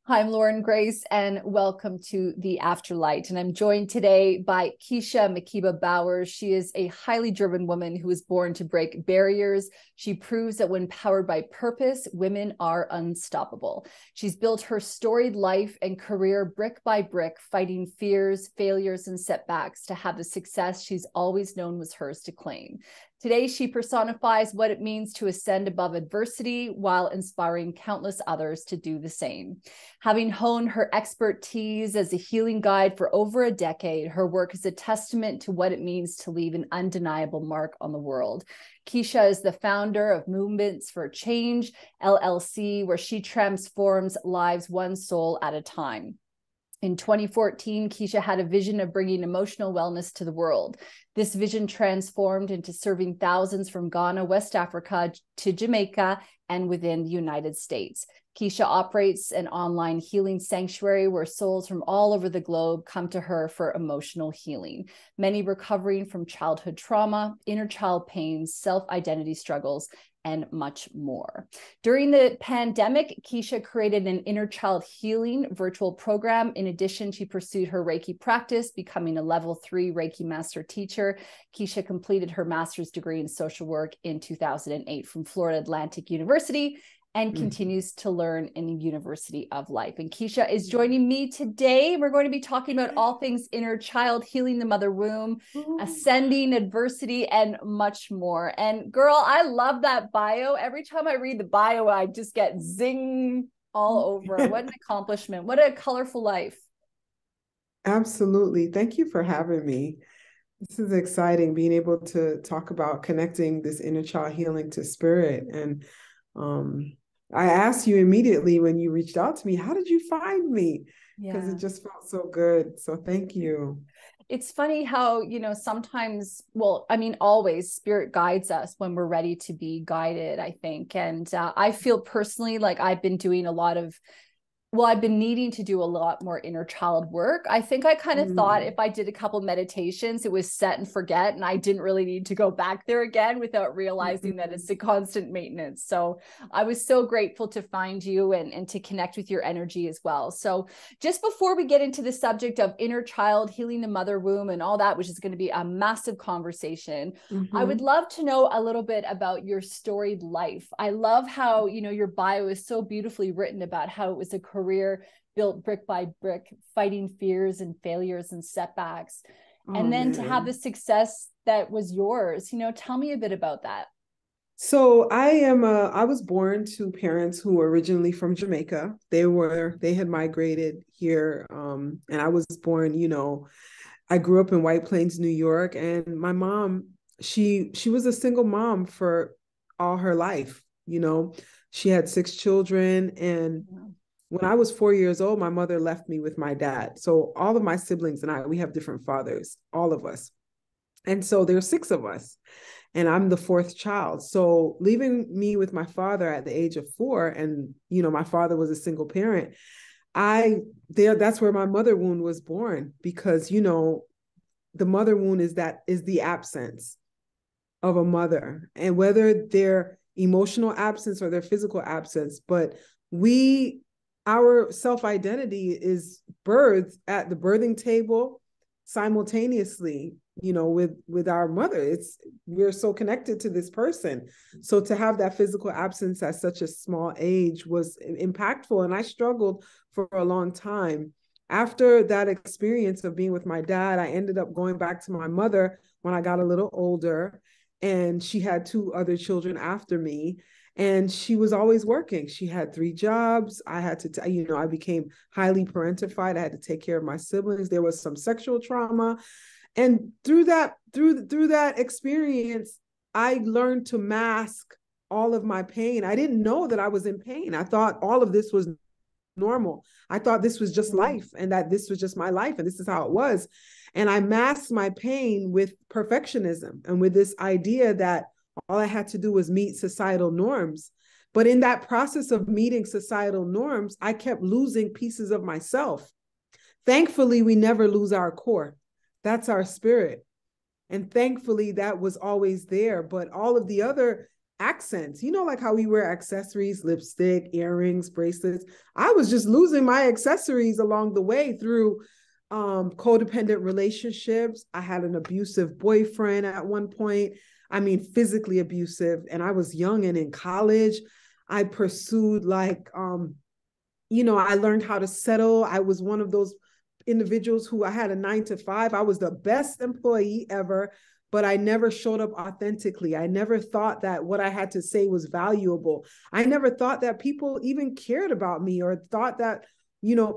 Hi, I'm Laurengrace, and welcome to The Afterlight. And I'm joined today by Keachia Makeba Bowers. She is a highly driven woman who was born to break barriers. She proves that when powered by purpose, women are unstoppable. She's built her storied life and career brick by brick, fighting fears, failures, and setbacks to have the success she's always known was hers to claim. Today, she personifies what it means to ascend above adversity while inspiring countless others to do the same. Having honed her expertise as a healing guide for over a decade, her work is a testament to what it means to leave an undeniable mark on the world. Keachia is the founder of Movements for Change, LLC, where she transforms lives one soul at a time. In 2014, Keachia had a vision of bringing emotional wellness to the world. This vision transformed into serving thousands from Ghana, West Africa, to Jamaica, and within the United States. Keachia operates an online healing sanctuary where souls from all over the globe come to her for emotional healing, many recovering from childhood trauma, inner child pains, self-identity struggles, and much more. During the pandemic, Keachia created an inner child healing virtual program. In addition, she pursued her Reiki practice, becoming a level 3 Reiki master teacher. Keachia completed her master's degree in social work in 2008 from Florida Atlantic University and continues to learn in the University of Life. And Keachia is joining me today. We're going to be talking about all things inner child, healing the mother womb, ascending adversity, and much more. And girl, I love that bio. Every time I read the bio, I just get zing all over. What an accomplishment. What a colorful life. Absolutely. Thank you for having me. This is exciting, being able to talk about connecting this inner child healing to spirit. And I asked you immediately when you reached out to me, how did you find me? Because it just felt so good. So thank you. It's funny how, sometimes, always spirit guides us when we're ready to be guided, I think. And I feel personally like I've been doing I've been needing to do a lot more inner child work. I think I kind of thought if I did a couple meditations, it was set and forget, and I didn't really need to go back there again without realizing that it's a constant maintenance. So I was so grateful to find you and to connect with your energy as well. So just before we get into the subject of inner child, healing the mother womb and all that, which is going to be a massive conversation, I would love to know a little bit about your storied life. I love how, your bio is so beautifully written about how it was a career built brick by brick, fighting fears and failures and setbacks. And then to have the success that was yours, tell me a bit about that. So I was born to parents who were originally from Jamaica. They had migrated here. And I was born, I grew up in White Plains, New York. And my mom, she was a single mom for all her life. She had 6 children, and when I was 4 years old, my mother left me with my dad. So all of my siblings and we have different fathers, all of us. And so there's 6 of us, and I'm the 4th child. So leaving me with my father at the age of 4, and, my father was a single parent, that's where my mother wound was born, because, the mother wound is the absence of a mother, and whether their emotional absence or their physical absence, but our self-identity is birthed at the birthing table simultaneously, with our mother. We're so connected to this person. So to have that physical absence at such a small age was impactful. And I struggled for a long time. After that experience of being with my dad, I ended up going back to my mother when I got a little older, and she had 2 other children after me. And she was always working. She had 3 jobs. I had to, I became highly parentified. I had to take care of my siblings. There was some sexual trauma. And through that experience, I learned to mask all of my pain. I didn't know that I was in pain. I thought all of this was normal. I thought this was just life, and that this was just my life, and this is how it was. And I masked my pain with perfectionism and with this idea that all I had to do was meet societal norms. But in that process of meeting societal norms, I kept losing pieces of myself. Thankfully, we never lose our core. That's our spirit. And thankfully, that was always there. But all of the other accents. You know, like how we wear accessories, lipstick, earrings, bracelets. I was just losing my accessories along the way through codependent relationships. I had an abusive boyfriend at one point. I mean, physically abusive. And I was young and in college. I pursued I learned how to settle. I was one of those individuals who I had a 9 to 5. I was the best employee ever, but I never showed up authentically. I never thought that what I had to say was valuable. I never thought that people even cared about me or thought that,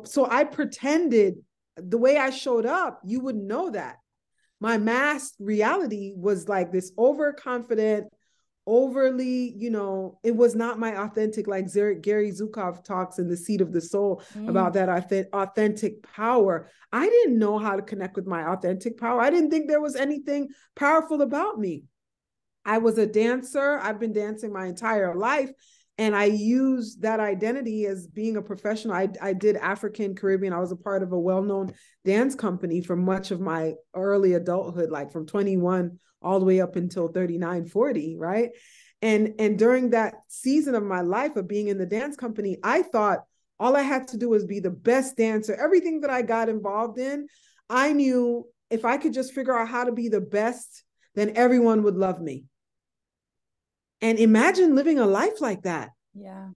so I pretended the way I showed up, you wouldn't know that. My masked reality was like this overconfident, overly, it was not my authentic, like Gary Zukov talks in The Seat of the Soul about that authentic power. I didn't know how to connect with my authentic power. I didn't think there was anything powerful about me. I was a dancer. I've been dancing my entire life. And I used that identity as being a professional. I did African Caribbean. I was a part of a well-known dance company for much of my early adulthood, like from 21 all the way up until 39, 40, right? And during that season of my life of being in the dance company, I thought all I had to do was be the best dancer. Everything that I got involved in, I knew if I could just figure out how to be the best, then everyone would love me. And imagine living a life like that. Yeah.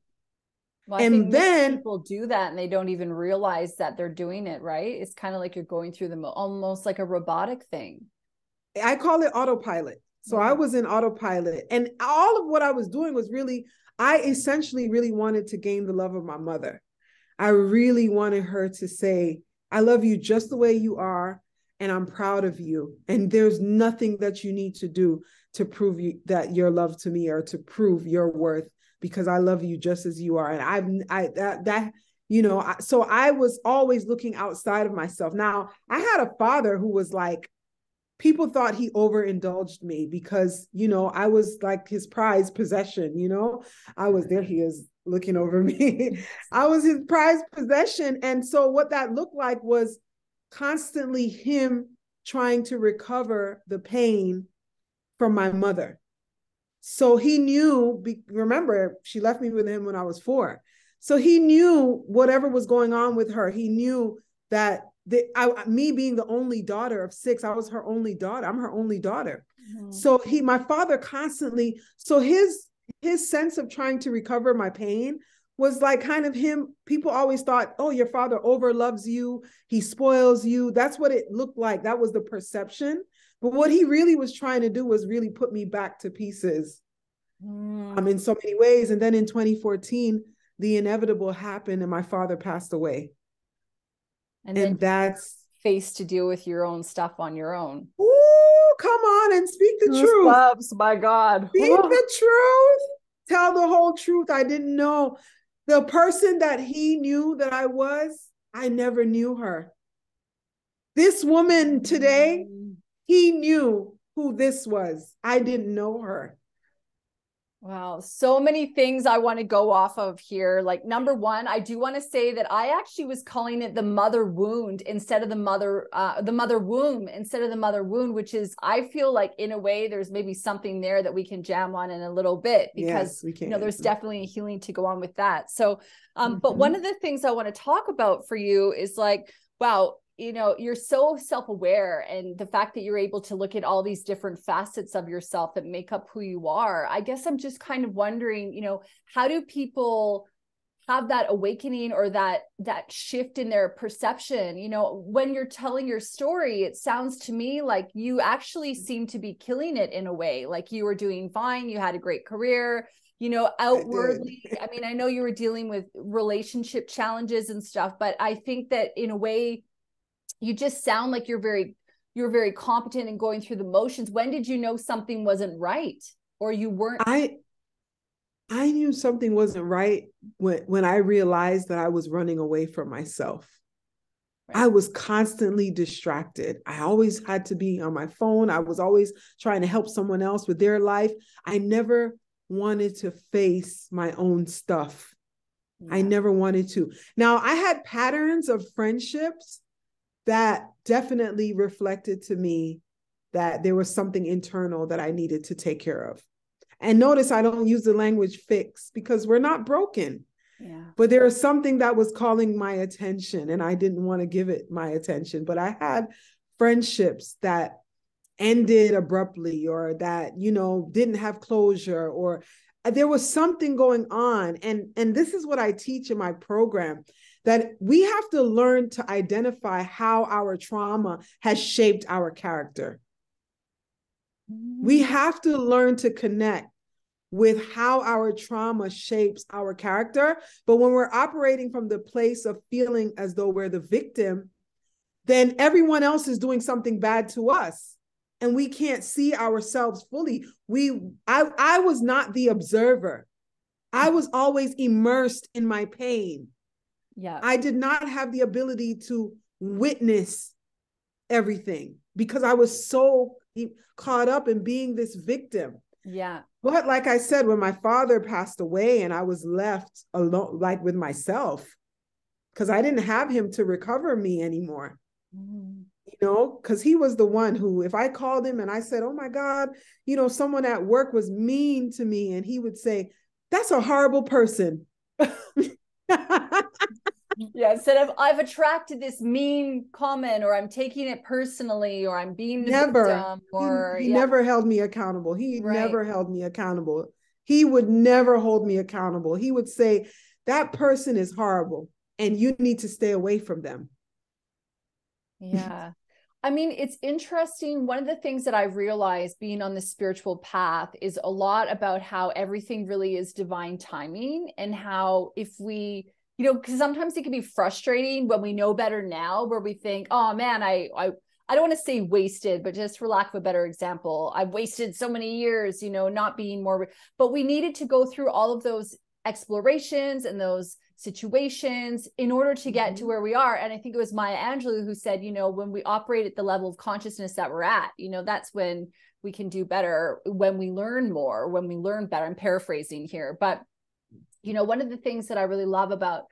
Well, I think then people do that and they don't even realize that they're doing it, right? It's kind of like you're going through almost like a robotic thing. I call it autopilot. So I was in autopilot, and all of what I was doing was I essentially really wanted to gain the love of my mother. I really wanted her to say, I love you just the way you are, and I'm proud of you. And there's nothing that you need to do to prove that you're loved to me or to prove your worth, because I love you just as you are. And so I was always looking outside of myself. Now, I had a father who was like, people thought he overindulged me because, I was like his prized possession, there he is looking over me. I was his prized possession. And so what that looked like was constantly him trying to recover the pain from my mother. So he knew, remember, she left me with him when I was 4. So he knew whatever was going on with her. He knew that me being the only daughter of 6, I was her only daughter. I'm her only daughter. Mm-hmm. So my father constantly, so his sense of trying to recover my pain was like kind of him. People always thought, oh, your father over loves you. He spoils you. That's what it looked like. That was the perception. But what he really was trying to do was really put me back to pieces in so many ways. And then in 2014, the inevitable happened and my father passed away. And that's faced to deal with your own stuff on your own. Ooh, come on and speak the truth. Loves, my God. Speak the truth. Tell the whole truth. I didn't know. The person that he knew that I was, I never knew her. This woman today, he knew who this was. I didn't know her. Wow. So many things I want to go off of here. Like, number one, I do want to say that I actually was calling it the mother wound instead of the mother womb instead of the mother wound, which is, I feel like in a way, there's maybe something there that we can jam on in a little bit, because, there's definitely a healing to go on with that. So, but one of the things I want to talk about for you is like, wow, you're so self-aware, and the fact that you're able to look at all these different facets of yourself that make up who you are. I guess I'm just kind of wondering, how do people have that awakening or that shift in their perception? When you're telling your story, it sounds to me like you actually seem to be killing it in a way. Like you were doing fine. You had a great career, outwardly. I mean, I know you were dealing with relationship challenges and stuff, but I think that in a way, you just sound like you're very competent and going through the motions. When did you know something wasn't right, or you weren't? I knew something wasn't right when I realized that I was running away from myself. Right. I was constantly distracted. I always had to be on my phone. I was always trying to help someone else with their life. I never wanted to face my own stuff. Yeah. I never wanted to. Now, I had patterns of friendships that definitely reflected to me that there was something internal that I needed to take care of. And notice I don't use the language fix because we're not broken. Yeah. But there was something that was calling my attention and I didn't want to give it my attention. But I had friendships that ended abruptly or that, didn't have closure, or there was something going on. And this is what I teach in my program, that we have to learn to identify how our trauma has shaped our character. We have to learn to connect with how our trauma shapes our character. But when we're operating from the place of feeling as though we're the victim, then everyone else is doing something bad to us and we can't see ourselves fully. I was not the observer. I was always immersed in my pain. Yeah. I did not have the ability to witness everything because I was so caught up in being this victim. Yeah. But like I said, when my father passed away and I was left alone, like with myself, because I didn't have him to recover me anymore, because he was the one who, if I called him and I said, oh my God, someone at work was mean to me, and he would say, that's a horrible person. Yeah, instead of I've attracted this mean comment, or I'm taking it personally, or I'm being the victim, or he never held me accountable. He Right. never held me accountable. He would never hold me accountable. He would say, that person is horrible and you need to stay away from them. Yeah. I mean, it's interesting. One of the things that I've realized being on the spiritual path is a lot about how everything really is divine timing, and how if we, because sometimes it can be frustrating when we know better now, where we think, oh man, I don't want to say wasted, but just for lack of a better example, I've wasted so many years, not being more, but we needed to go through all of those explorations and those situations in order to get to where we are. And I think it was Maya Angelou who said, when we operate at the level of consciousness that we're at, that's when we can do better, when we learn more, when we learn better. I'm paraphrasing here, but one of the things that I really love about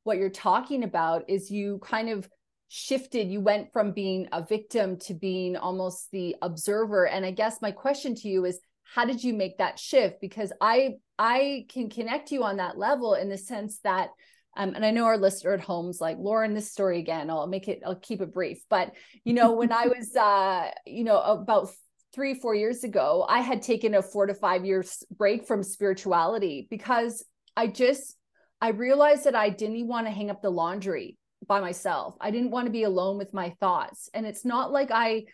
what you're talking about is you kind of shifted, you went from being a victim to being almost the observer. And I guess my question to you is, how did you make that shift? Because I can connect you on that level, in the sense that, and I know our listener at home's like, Lauren, this story again, I'll keep it brief. But, when I was, about 3-4 years ago, I had taken a 4 to 5 years break from spirituality because I realized that I didn't want to hang up the laundry by myself. I didn't want to be alone with my thoughts. And it's not like I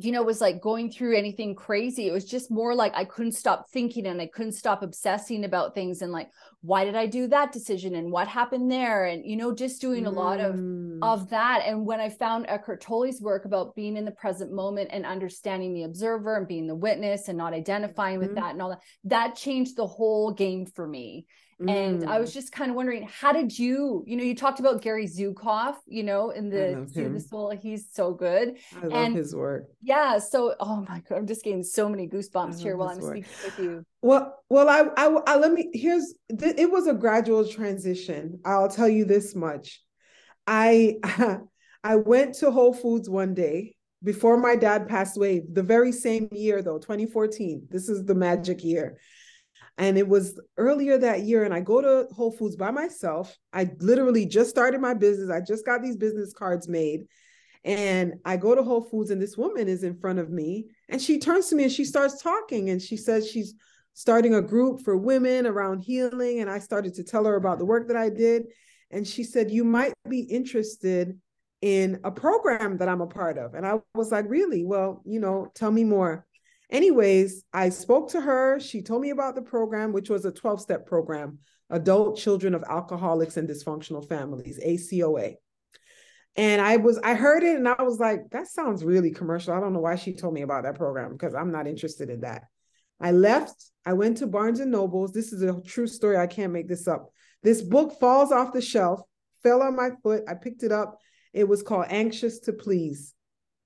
was like going through anything crazy. It was just more like I couldn't stop thinking, and I couldn't stop obsessing about things, and like, why did I do that decision, and what happened there? And, just doing a lot of that. And when I found Eckhart Tolle's work about being in the present moment and understanding the observer and being the witness and not identifying with that and all that changed the whole game for me. And I was just kind of wondering, how did you talked about Gary Zukav, in the Soothe the Soul. He's so good. I love his work. Yeah. So, oh my God, I'm just getting so many goosebumps here while I'm speaking with you. Well, I let me, it was a gradual transition. I'll tell you this much. I went to Whole Foods one day before my dad passed away, the very same year though, 2014. This is the magic year. And it was earlier that year. And I go to Whole Foods by myself. I literally just started my business. I just got these business cards made. And I go to Whole Foods and this woman is in front of me. And she turns to me and she starts talking. And she says she's starting a group for women around healing. And I started to tell her about the work that I did. And she said, you might be interested in a program that I'm a part of. And I was like, really? Well, tell me more. Anyways, I spoke to her. She told me about the program, which was a 12-step program, Adult Children of Alcoholics and Dysfunctional Families, ACOA. And I heard it and I was like, that sounds really commercial. I don't know why she told me about that program because I'm not interested in that. I left. I went to Barnes and Nobles. This is a true story. I can't make this up. This book falls off the shelf, fell on my foot. I picked it up. It was called Anxious to Please,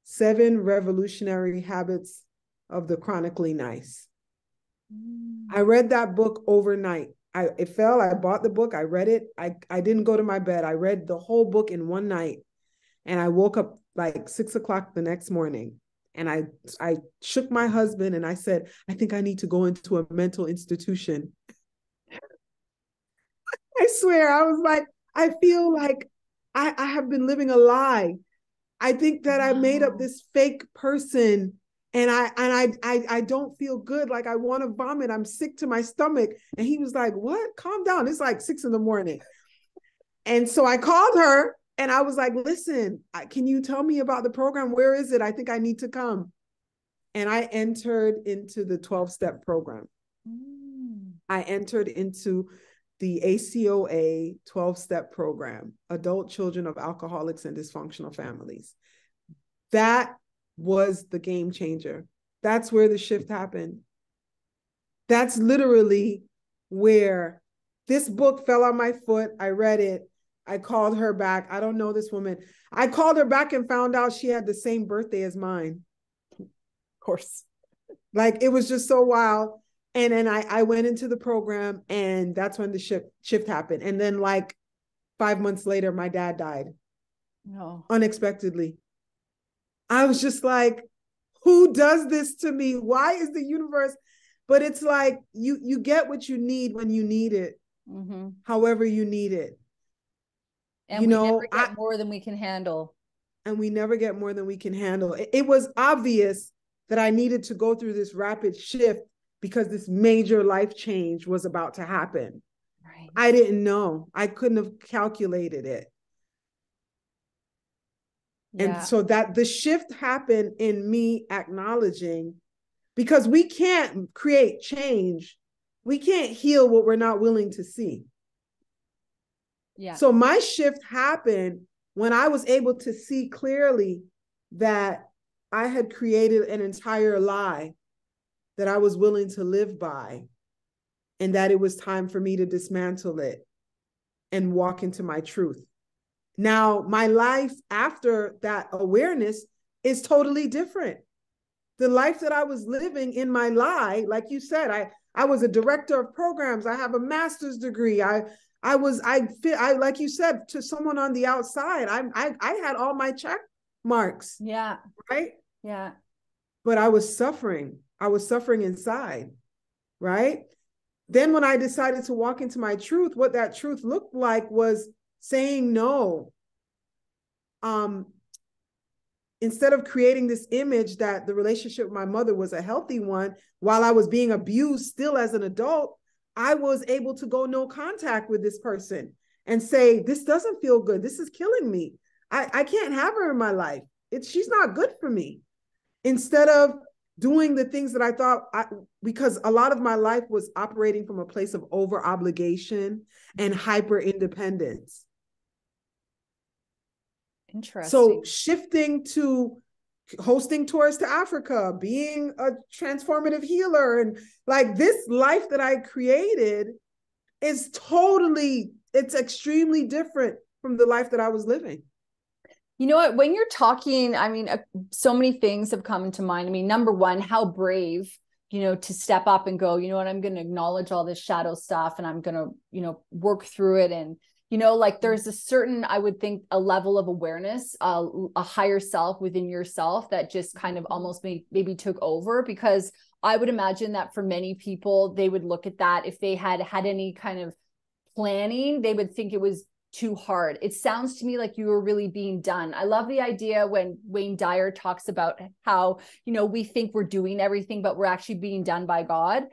7 Revolutionary Habits of the Chronically Nice. I read that book overnight. It fell. I bought the book. I read it. I didn't go to my bed. I read the whole book in one night. And I woke up like 6 o'clock the next morning. And I shook my husband and I said, I think I need to go into a mental institution. I swear, I was like, I feel like I have been living a lie. I think that I made up this fake person, and I don't feel good. Like I want to vomit. I'm sick to my stomach. And he was like, what? Calm down. It's like 6 a.m. And so I called her and I was like, listen, can you tell me about the program? Where is it? I think I need to come. And I entered into the 12-step program. I entered into the ACOA 12-step program, Adult Children of Alcoholics and Dysfunctional Families. That was the game changer. That's where the shift happened. That's literally where this book fell on my foot. I read it. I called her back. I don't know this woman. I called her back and found out she had the same birthday as mine. Of course. Like, it was just so wild. And then I went into the program, and that's when the shift happened. And then like 5 months later, my dad died. No. Unexpectedly. I was just like, who does this to me? Why is the universe? But it's like, you get what you need when you need it, however you need it. And we never get more than we can handle. And we never get more than we can handle. It was obvious that I needed to go through this rapid shift because this major life change was about to happen. Right. I didn't know. I couldn't have calculated it. Yeah. And so that the shift happened in me acknowledging, because we can't create change. We can't heal what we're not willing to see. Yeah. So my shift happened when I was able to see clearly that I had created an entire lie that I was willing to live by, and that it was time for me to dismantle it and walk into my truth. Now, my life after that awareness is totally different. The life that I was living in my lie, like you said, I was a director of programs. I have a master's degree. I like you said, to someone on the outside, I had all my check marks. Yeah. Right. Yeah. But I was suffering. I was suffering inside. Right. Then when I decided to walk into my truth, what that truth looked like was saying no. Instead of creating this image that the relationship with my mother was a healthy one, while I was being abused still as an adult, I was able to go no contact with this person and say, this doesn't feel good. This is killing me. I can't have her in my life. She's not good for me. Instead of doing the things that I thought, because a lot of my life was operating from a place of over obligation and hyper independence. Interesting. So shifting to hosting tours to Africa, being a transformative healer, and like this life that I created is it's extremely different from the life that I was living. You know what, when you're talking, I mean, so many things have come to mind. I mean, number one, how brave, to step up and go, you know what, I'm going to acknowledge all this shadow stuff and I'm going to, work through it. And, like there's a certain, I would think, a level of awareness, a higher self within yourself that just kind of almost maybe took over, because I would imagine that for many people, they would look at that. If they had any kind of planning, they would think it was too hard. It sounds to me like you were really being done. I love the idea when Wayne Dyer talks about how, we think we're doing everything, but we're actually being done by God,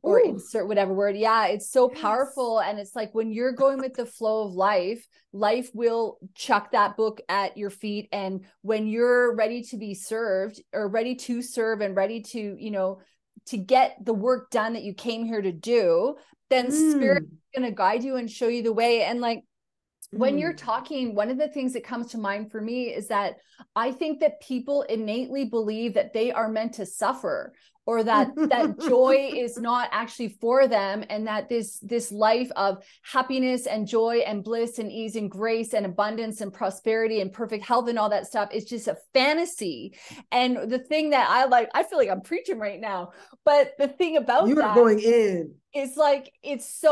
or insert whatever word. Yeah. It's so powerful. And it's like, when you're going with the flow of life will chuck that book at your feet. And when you're ready to be served, or ready to serve, and ready to, to get the work done that you came here to do, then Spirit is going to guide you and show you the way. And like, when you're talking, one of the things that comes to mind for me is that I think that people innately believe that they are meant to suffer, or that joy is not actually for them. And that this life of happiness and joy and bliss and ease and grace and abundance and prosperity and perfect health and all that stuff is just a fantasy. And the thing that I feel like I'm preaching right now, but the thing about you are going in, is like, it's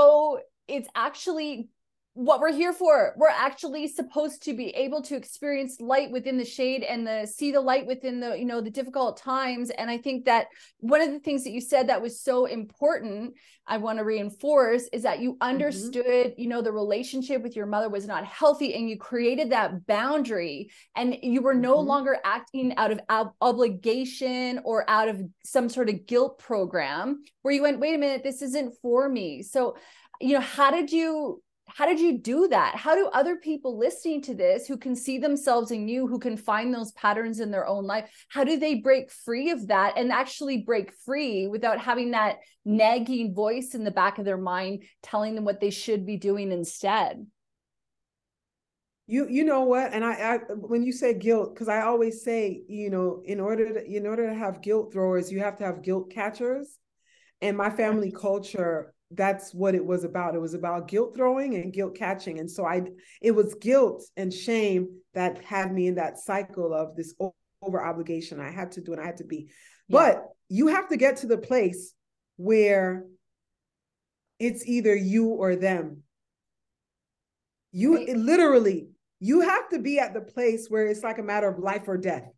actually what we're here for. We're actually supposed to be able to experience light within the shade and see the light within the, the difficult times. And I think that one of the things that you said that was so important, I want to reinforce, is that you understood, the relationship with your mother was not healthy, and you created that boundary, and you were no longer acting out of obligation or out of some sort of guilt program where you went, wait a minute, this isn't for me. So, how did you do that? How do other people listening to this, who can see themselves in you, who can find those patterns in their own life, how do they break free of that and actually break free without having that nagging voice in the back of their mind telling them what they should be doing instead? You know what? And I when you say guilt, because I always say, in order to have guilt throwers, you have to have guilt catchers. And my family culture, that's what it was about. It was about guilt throwing and guilt catching. And so it was guilt and shame that had me in that cycle of this over obligation. I had to do and I had to be. Yeah. But you have to get to the place where it's either you or them. Literally, you have to be at the place where it's like a matter of life or death.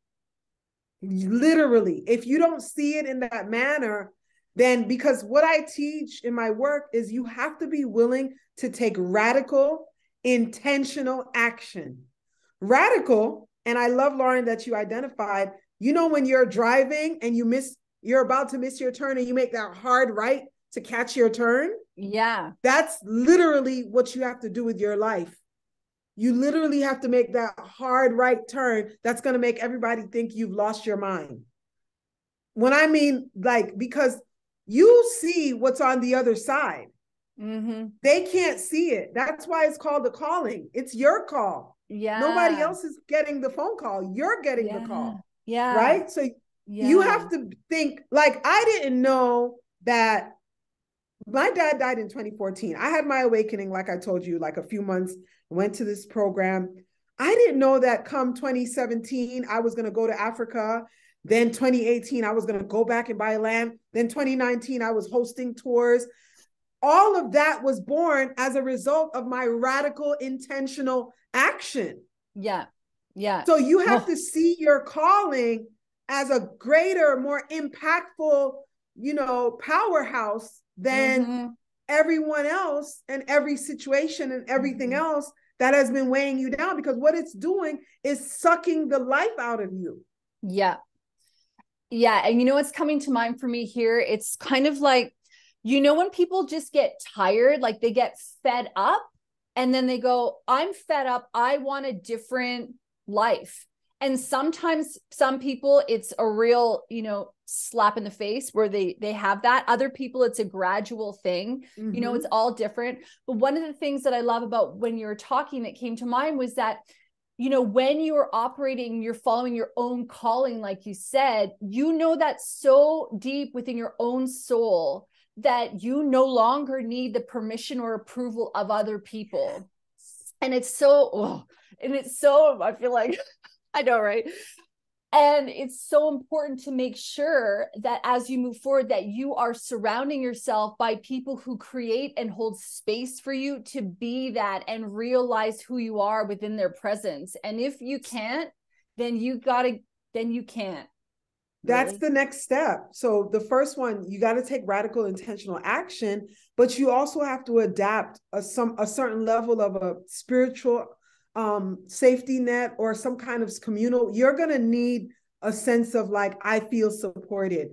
Literally, if you don't see it in that manner, then, because what I teach in my work is you have to be willing to take radical, intentional action. Radical, and I love, Lauren, that you identified, when you're driving and you're about to miss your turn and you make that hard right to catch your turn. Yeah. That's literally what you have to do with your life. You literally have to make that hard right turn that's going to make everybody think you've lost your mind. When I mean, because you see what's on the other side. They can't see it. That's why it's called the calling. It's your call. Yeah. Nobody else is getting the phone call. You're getting the call. Yeah. Right? So you have to think, I didn't know that my dad died in 2014. I had my awakening, like I told you, a few months, went to this program. I didn't know that come 2017, I was going to go to Africa. Then 2018, I was going to go back and buy land. Then 2019, I was hosting tours. All of that was born as a result of my radical, intentional action. Yeah. Yeah. So you have to see your calling as a greater, more impactful, powerhouse than everyone else and every situation and everything else that has been weighing you down, because what it's doing is sucking the life out of you. Yeah. Yeah. And what's coming to mind for me here? It's kind of like, when people just get tired, they get fed up, and then they go, I'm fed up. I want a different life. And sometimes some people, it's a real, slap in the face where they have that. Other people, it's a gradual thing. It's all different. But one of the things that I love about when you were talking that came to mind was that, when you're operating, you're following your own calling, like you said, that's so deep within your own soul that you no longer need the permission or approval of other people. And it's so, I feel like, I know, right? And it's so important to make sure that as you move forward, that you are surrounding yourself by people who create and hold space for you to be that and realize who you are within their presence. And if you can't, then you can't. That's really. The next step. So the first one, you got to take radical, intentional action, but you also have to adapt a certain level of a spiritual safety net or some kind of communal. You're going to need a sense of I feel supported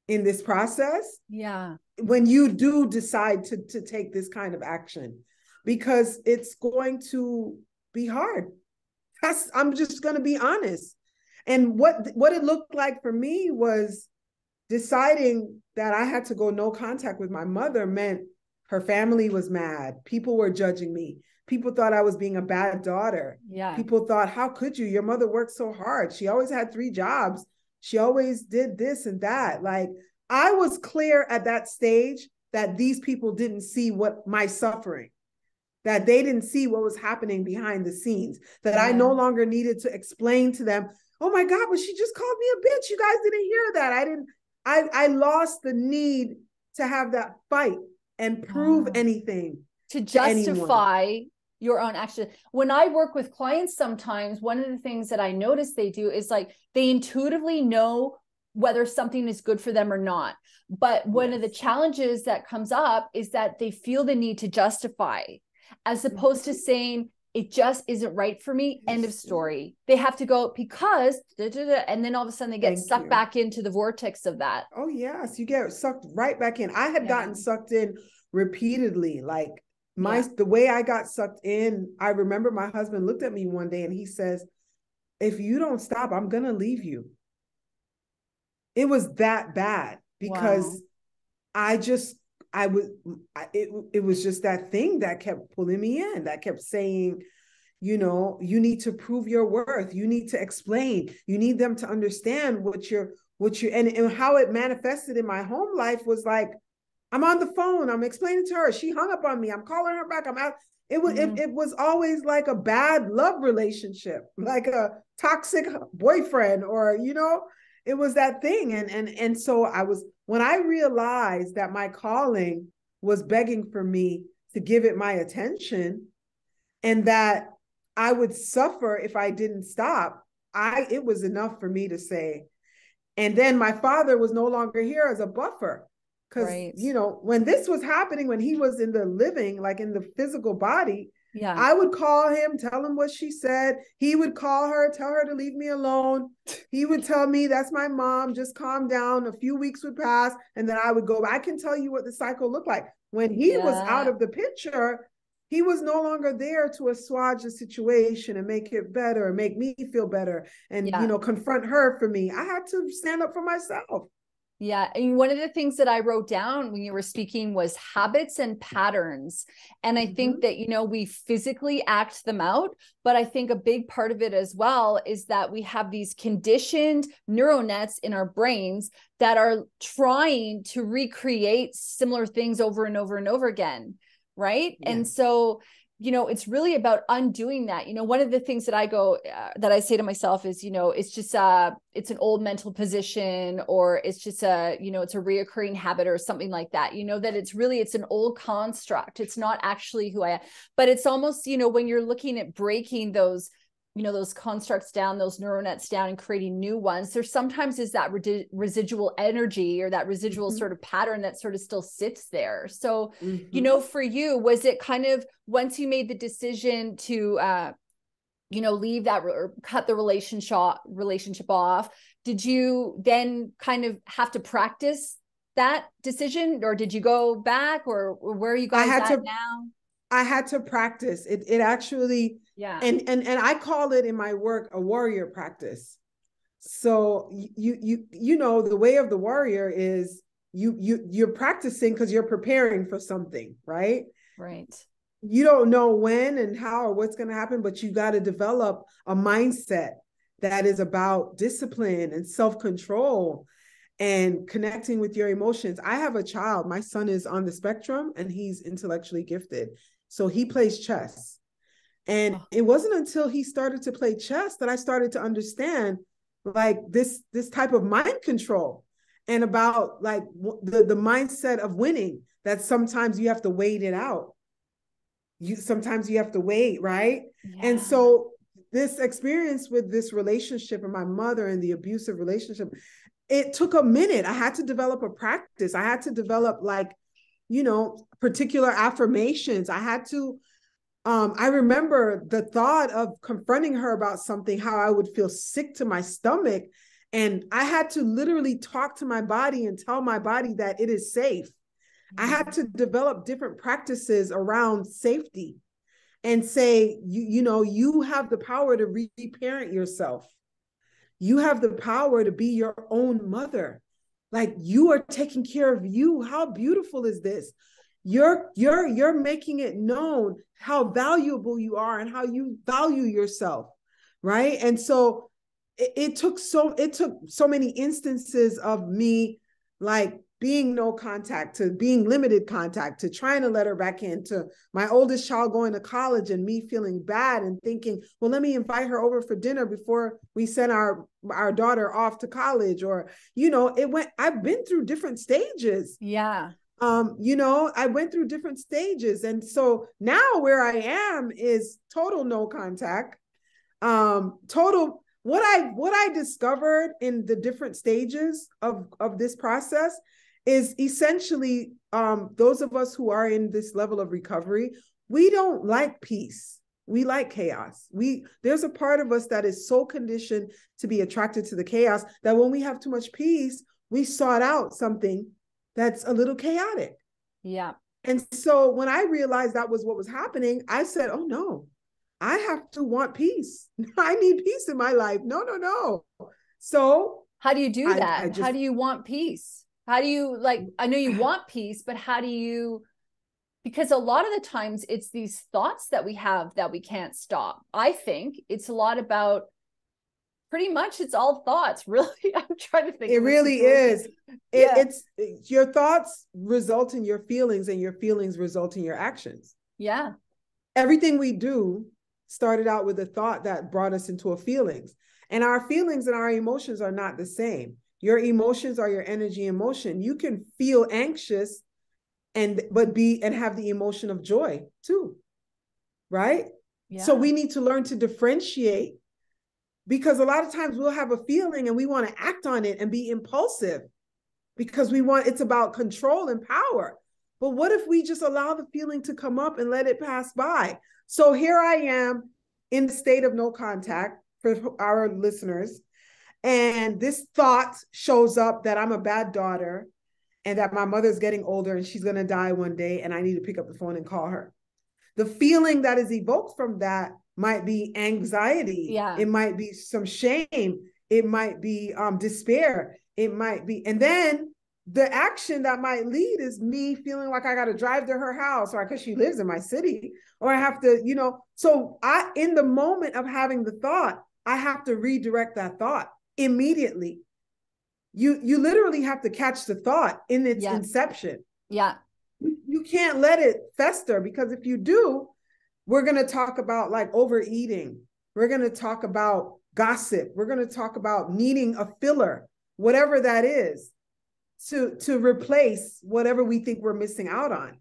in this process. Yeah. When you do decide to take this kind of action, because it's going to be hard. I'm just going to be honest. And what it looked like for me was deciding that I had to go no contact with my mother meant her family was mad. People were judging me. People thought I was being a bad daughter. Yeah. People thought, how could you? Your mother worked so hard. She always had 3 jobs. She always did this and that. I was clear at that stage that these people didn't see what my suffering, that they didn't see what was happening behind the scenes, that I no longer needed to explain to them, oh my God, but she just called me a bitch. You guys didn't hear that. I lost the need to have that fight and prove anything. to anyone. justify your own action. When I work with clients, sometimes one of the things that I notice they do is like they intuitively know whether something is good for them or not. But one of the challenges that comes up is that they feel the need to justify, as opposed to saying, it just isn't right for me. End of story. They have to go because, and then all of a sudden they get sucked back into the vortex of that. Oh, yes. You get sucked right back in. I had gotten sucked in repeatedly. Like the way I got sucked in, I remember my husband looked at me one day and he says, if you don't stop, I'm going to leave you. It was that bad because it was just that thing that kept pulling me in, that kept saying, you know, you need to prove your worth. You need to explain. You need them to understand and how it manifested in my home life was like, I'm on the phone. I'm explaining to her. She hung up on me. I'm calling her back. I'm out. It was always like a bad love relationship, like a toxic boyfriend, or, you know, it was that thing. And so when I realized that my calling was begging for me to give it my attention, and that I would suffer if I didn't stop, it was enough for me to say. And then my father was no longer here as a buffer. Because, you know, when this was happening, when he was in the living, like in the physical body, I would call him, tell him what she said. He would call her, tell her to leave me alone. He would tell me, that's my mom, just calm down. A few weeks would pass. And then I would go, I can tell you what the cycle looked like. When he was out of the picture, he was no longer there to assuage the situation and make it better, make me feel better, and, you know, confront her for me. I had to stand up for myself. Yeah. And one of the things that I wrote down when you were speaking was habits and patterns. And I think that, you know, we physically act them out, but I think a big part of it as well is that we have these conditioned neural nets in our brains that are trying to recreate similar things over and over and over again. Right. Yeah. And so, you know, it's really about undoing that. You know, one of the things that that I say to myself is, you know, it's just it's an old mental position, or it's just it's a reoccurring habit or something like that, you know, that it's an old construct. It's not actually who I am, but it's almost, you know, when you're looking at breaking those, you know, those constructs down, those neural nets down, and creating new ones, there sometimes is that residual energy or that residual sort of pattern that sort of still sits there. So, you know, for you, was it kind of, once you made the decision to, you know, leave that or cut the relationship off, did you then kind of have to practice that decision, or did you go back, or where are you guys at now? I had to practice it. It actually, and I call it in my work a warrior practice. So you know, the way of the warrior is you're practicing because you're preparing for something, right? Right. You don't know when and how or what's going to happen, but you got to develop a mindset that is about discipline and self-control and connecting with your emotions. I have a child. My son is on the spectrum and he's intellectually gifted. So he plays chess. And it wasn't until he started to play chess that I started to understand like this type of mind control, and about like the mindset of winning, that sometimes you have to wait it out. Sometimes you have to wait, right? Yeah. And so this experience with this relationship and my mother and the abusive relationship, it took a minute. I had to develop a practice. I had to develop like, you know, particular affirmations. I had to, I remember the thought of confronting her about something, how I would feel sick to my stomach. And I had to literally talk to my body and tell my body that it is safe. I had to develop different practices around safety and say, you know, you have the power to reparent yourself. You have the power to be your own mother. Like, you are taking care of you. How beautiful is this? You're making it known how valuable you are and how you value yourself, right? And so it took so many instances of me like being no contact to being limited contact to trying to let her back in, to my oldest child going to college and me feeling bad and thinking, well, let me invite her over for dinner before we send our daughter off to college. Or, you know, I've been through different stages. Yeah. I went through different stages. And so now where I am is total no contact. Total what I discovered in the different stages of this process is essentially those of us who are in this level of recovery, we don't like peace. We like chaos. There's a part of us that is so conditioned to be attracted to the chaos that when we have too much peace, we sought out something that's a little chaotic. Yeah. And so when I realized that was what was happening, I said, oh no, I have to want peace. I need peace in my life. No. So how do you do that? I just, how do you want peace? How do you, like, I know you want peace, but how do you, because a lot of the times it's these thoughts that we have that we can't stop. I think it's a lot about, pretty much it's all thoughts, really. I'm trying to think. It really is. Yeah. It's your thoughts result in your feelings, and your feelings result in your actions. Yeah. Everything we do started out with a thought that brought us into a feelings, and our feelings and our emotions are not the same. Your emotions are your energy in motion. You can feel anxious and have the emotion of joy too. Right? Yeah. So we need to learn to differentiate, because a lot of times we'll have a feeling and we want to act on it and be impulsive because it's about control and power. But what if we just allow the feeling to come up and let it pass by? So here I am in the state of no contact for our listeners. And this thought shows up that I'm a bad daughter and that my mother's getting older and she's going to die one day and I need to pick up the phone and call her. The feeling that is evoked from that might be anxiety. Yeah. It might be some shame. It might be despair. It might be, and then the action that might lead is me feeling like I got to drive to her house, or because she lives in my city, or I have to, so in the moment of having the thought, I have to redirect that thought immediately. You literally have to catch the thought in its inception. Yeah. You can't let it fester, because if you do, we're going to talk about like overeating. We're going to talk about gossip. We're going to talk about needing a filler, whatever that is, to replace whatever we think we're missing out on.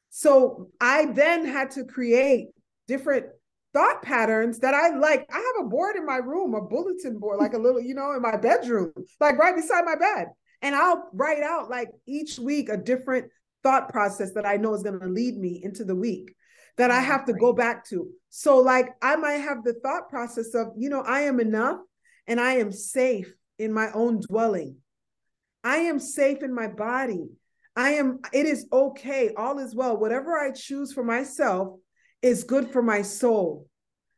So I then had to create different thought patterns that I like. I have a board in my room, a bulletin board, like a little, in my bedroom, like right beside my bed. And I'll write out like each week a different thought process that I know is going to lead me into the week that I have to go back to. So like I might have the thought process of, I am enough and I am safe in my own dwelling. I am safe in my body. It is okay. All is well. Whatever I choose for myself is good for my soul.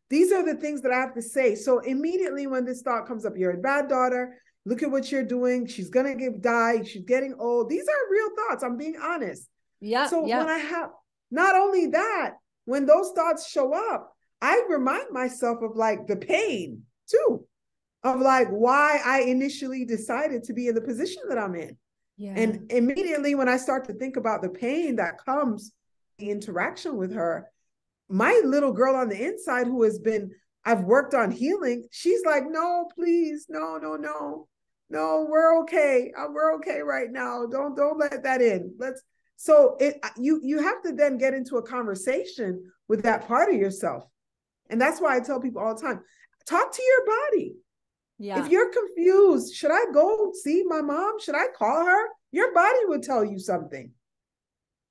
These are the things that I have to say. So immediately when this thought comes up, you're a bad daughter. Look at what you're doing. She's going to die. She's getting old. These are real thoughts. I'm being honest. Yeah. So when I have, not only that, when those thoughts show up, I remind myself of like the pain too, of like why I initially decided to be in the position that I'm in. Yeah. And immediately when I start to think about the pain that comes, the interaction with her, my little girl on the inside who I've worked on healing, she's like, no, please, no, we're okay. We're okay right now. Don't let that in. So you have to then get into a conversation with that part of yourself. And that's why I tell people all the time, talk to your body. Yeah. If you're confused, should I go see my mom? Should I call her? Your body would tell you something.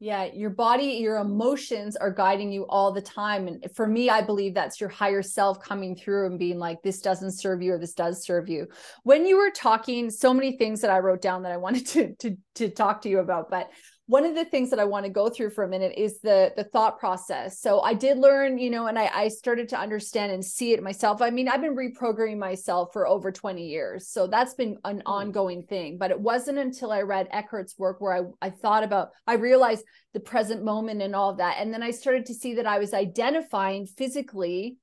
Yeah, your body, your emotions are guiding you all the time. And for me, I believe that's your higher self coming through and being like, this doesn't serve you or this does serve you. When you were talking, so many things that I wrote down that I wanted to talk to you about, but one of the things that I want to go through for a minute is the thought process. So I did learn, and I started to understand and see it myself. I mean, I've been reprogramming myself for over 20 years. So that's been an ongoing thing, but it wasn't until I read Eckhart's work where I realized the present moment and all of that. And then I started to see that I was identifying physically,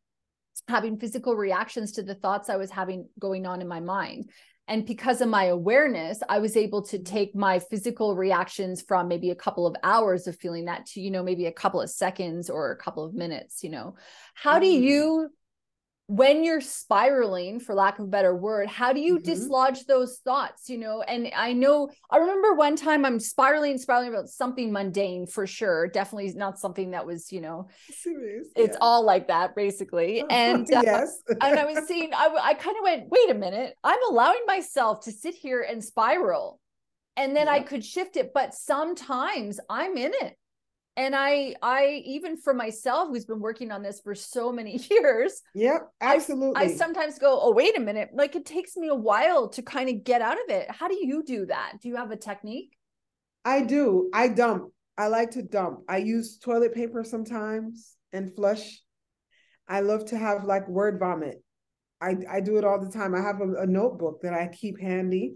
having physical reactions to the thoughts I was having going on in my mind. And because of my awareness, I was able to take my physical reactions from maybe a couple of hours of feeling that to, maybe a couple of seconds or a couple of minutes, How do you when you're spiraling, for lack of a better word, how do you Mm-hmm. dislodge those thoughts, you know? And I remember one time I'm spiraling about something mundane, for sure. Definitely not something that was, you know, Serious, it's all like that basically. And yes. and I was seeing, I kind of went, wait a minute, I'm allowing myself to sit here and spiral. And then I could shift it. But sometimes I'm in it. And I even for myself, who's been working on this for so many years, Yep, absolutely. I sometimes go, oh, wait a minute. Like it takes me a while to kind of get out of it. How do you do that? Do you have a technique? I do. I dump. I like to dump. I use toilet paper sometimes and flush. I love to have like word vomit. I do it all the time. I have a notebook that I keep handy.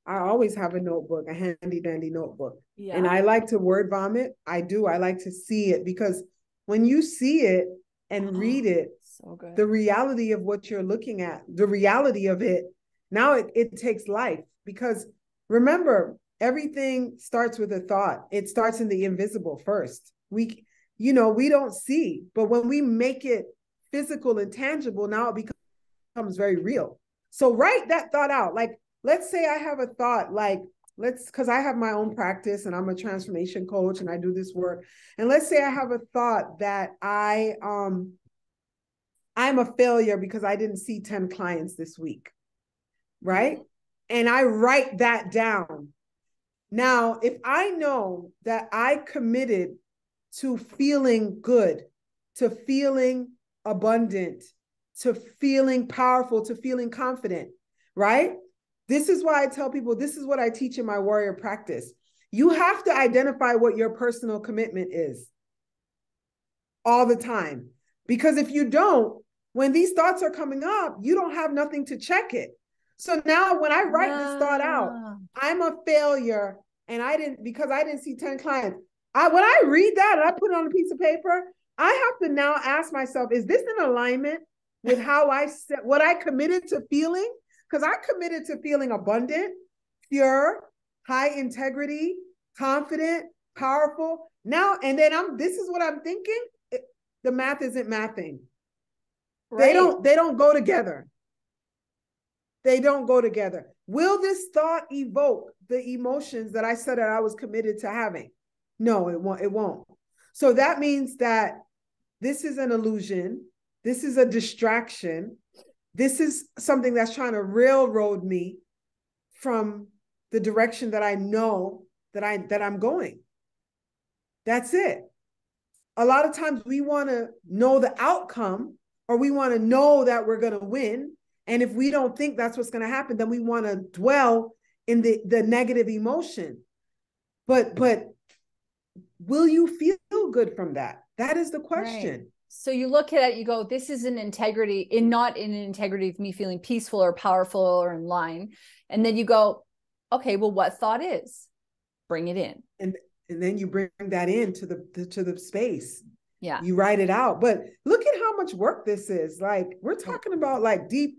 I always have a notebook, a handy dandy notebook. Yeah. And I like to word vomit. I do. I like to see it, because when you see it and read it, so good. The reality of what you're looking at, the reality of it, now it takes life. Because remember, everything starts with a thought. It starts in the invisible first. We don't see, but when we make it physical and tangible, now it becomes very real. So write that thought out. Like, let's say I have a thought, like, because I have my own practice and I'm a transformation coach and I do this work. And let's say I have a thought that I'm a failure because I didn't see 10 clients this week, right? And I write that down. Now, if I know that I committed to feeling good, to feeling abundant, to feeling powerful, to feeling confident, right? This is why I tell people, this is what I teach in my warrior practice. You have to identify what your personal commitment is all the time. Because if you don't, when these thoughts are coming up, you don't have nothing to check it. So now when I write this thought out, I'm a failure because I didn't see 10 clients. When I read that and I put it on a piece of paper, I have to now ask myself, is this in alignment with how what I committed to feeling? Because I committed to feeling abundant, pure, high integrity, confident, powerful. Now, and then this is what I'm thinking. The math isn't mathing. Right. They don't go together. They don't go together. Will this thought evoke the emotions that I said that I was committed to having? No, it won't. It won't. So that means that this is an illusion. This is a distraction. This is something that's trying to railroad me from the direction that I know that I'm going. That's it. A lot of times we want to know the outcome, or we want to know that we're going to win. And if we don't think that's what's going to happen, then we want to dwell in the negative emotion. But will you feel good from that? That is the question. Right. So you look at it, you go, this is an integrity, not in an integrity of me feeling peaceful or powerful or in line. And then you go, okay, well, what thought is? Bring it in. And then you bring that into the space. Yeah. You write it out. But look at how much work this is. Like, we're talking about like deep.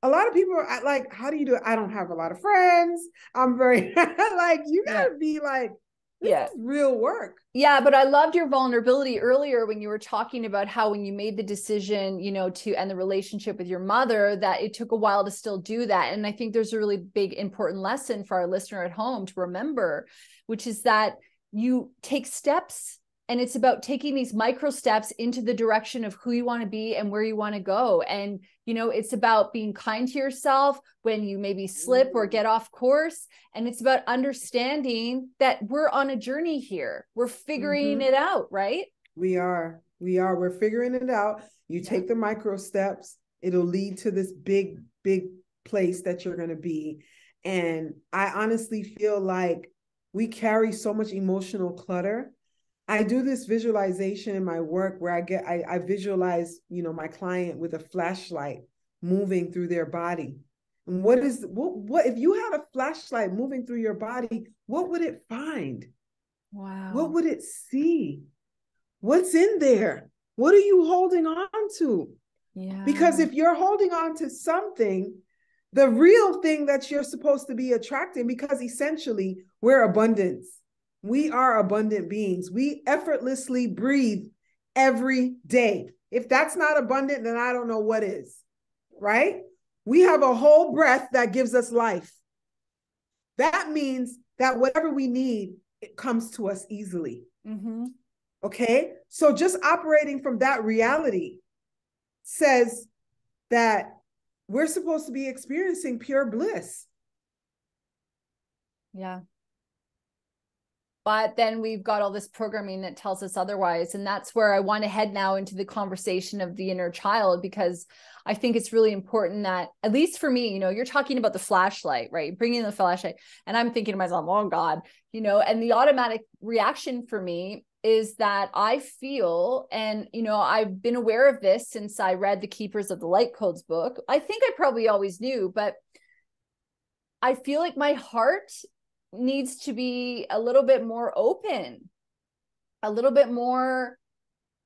A lot of people are like, how do you do it? I don't have a lot of friends. I'm very like, you gotta be like, this is real work. Yeah, but I loved your vulnerability earlier when you were talking about how when you made the decision, to end the relationship with your mother, that it took a while to still do that. And I think there's a really big, important lesson for our listener at home to remember, which is that you take steps, and it's about taking these micro steps into the direction of who you want to be and where you want to go. And, it's about being kind to yourself when you maybe slip or get off course. And it's about understanding that we're on a journey here. We're figuring it out, right? We are. We're figuring it out. You take the micro steps. It'll lead to this big, big place that you're going to be. And I honestly feel like we carry so much emotional clutter. I do this visualization in my work where I visualize, my client with a flashlight moving through their body. And what if you had a flashlight moving through your body, what would it find? Wow. What would it see? What's in there? What are you holding on to? Yeah. Because if you're holding on to something, the real thing that you're supposed to be attracting, because essentially we're abundance. We are abundant beings. We effortlessly breathe every day. If that's not abundant, then I don't know what is. right? We have a whole breath that gives us life. That means that whatever we need, it comes to us easily. Mm-hmm. Okay? So just operating from that reality says that we're supposed to be experiencing pure bliss. Yeah. But then we've got all this programming that tells us otherwise. And that's where I want to head now into the conversation of the inner child, because I think it's really important that, at least for me, you're talking about the flashlight, right? Bringing the flashlight. And I'm thinking to myself, oh God, and the automatic reaction for me is that I feel, and, I've been aware of this since I read the Keepers of the Light Codes book. I think I probably always knew, but I feel like my heart needs to be a little bit more open, a little bit more,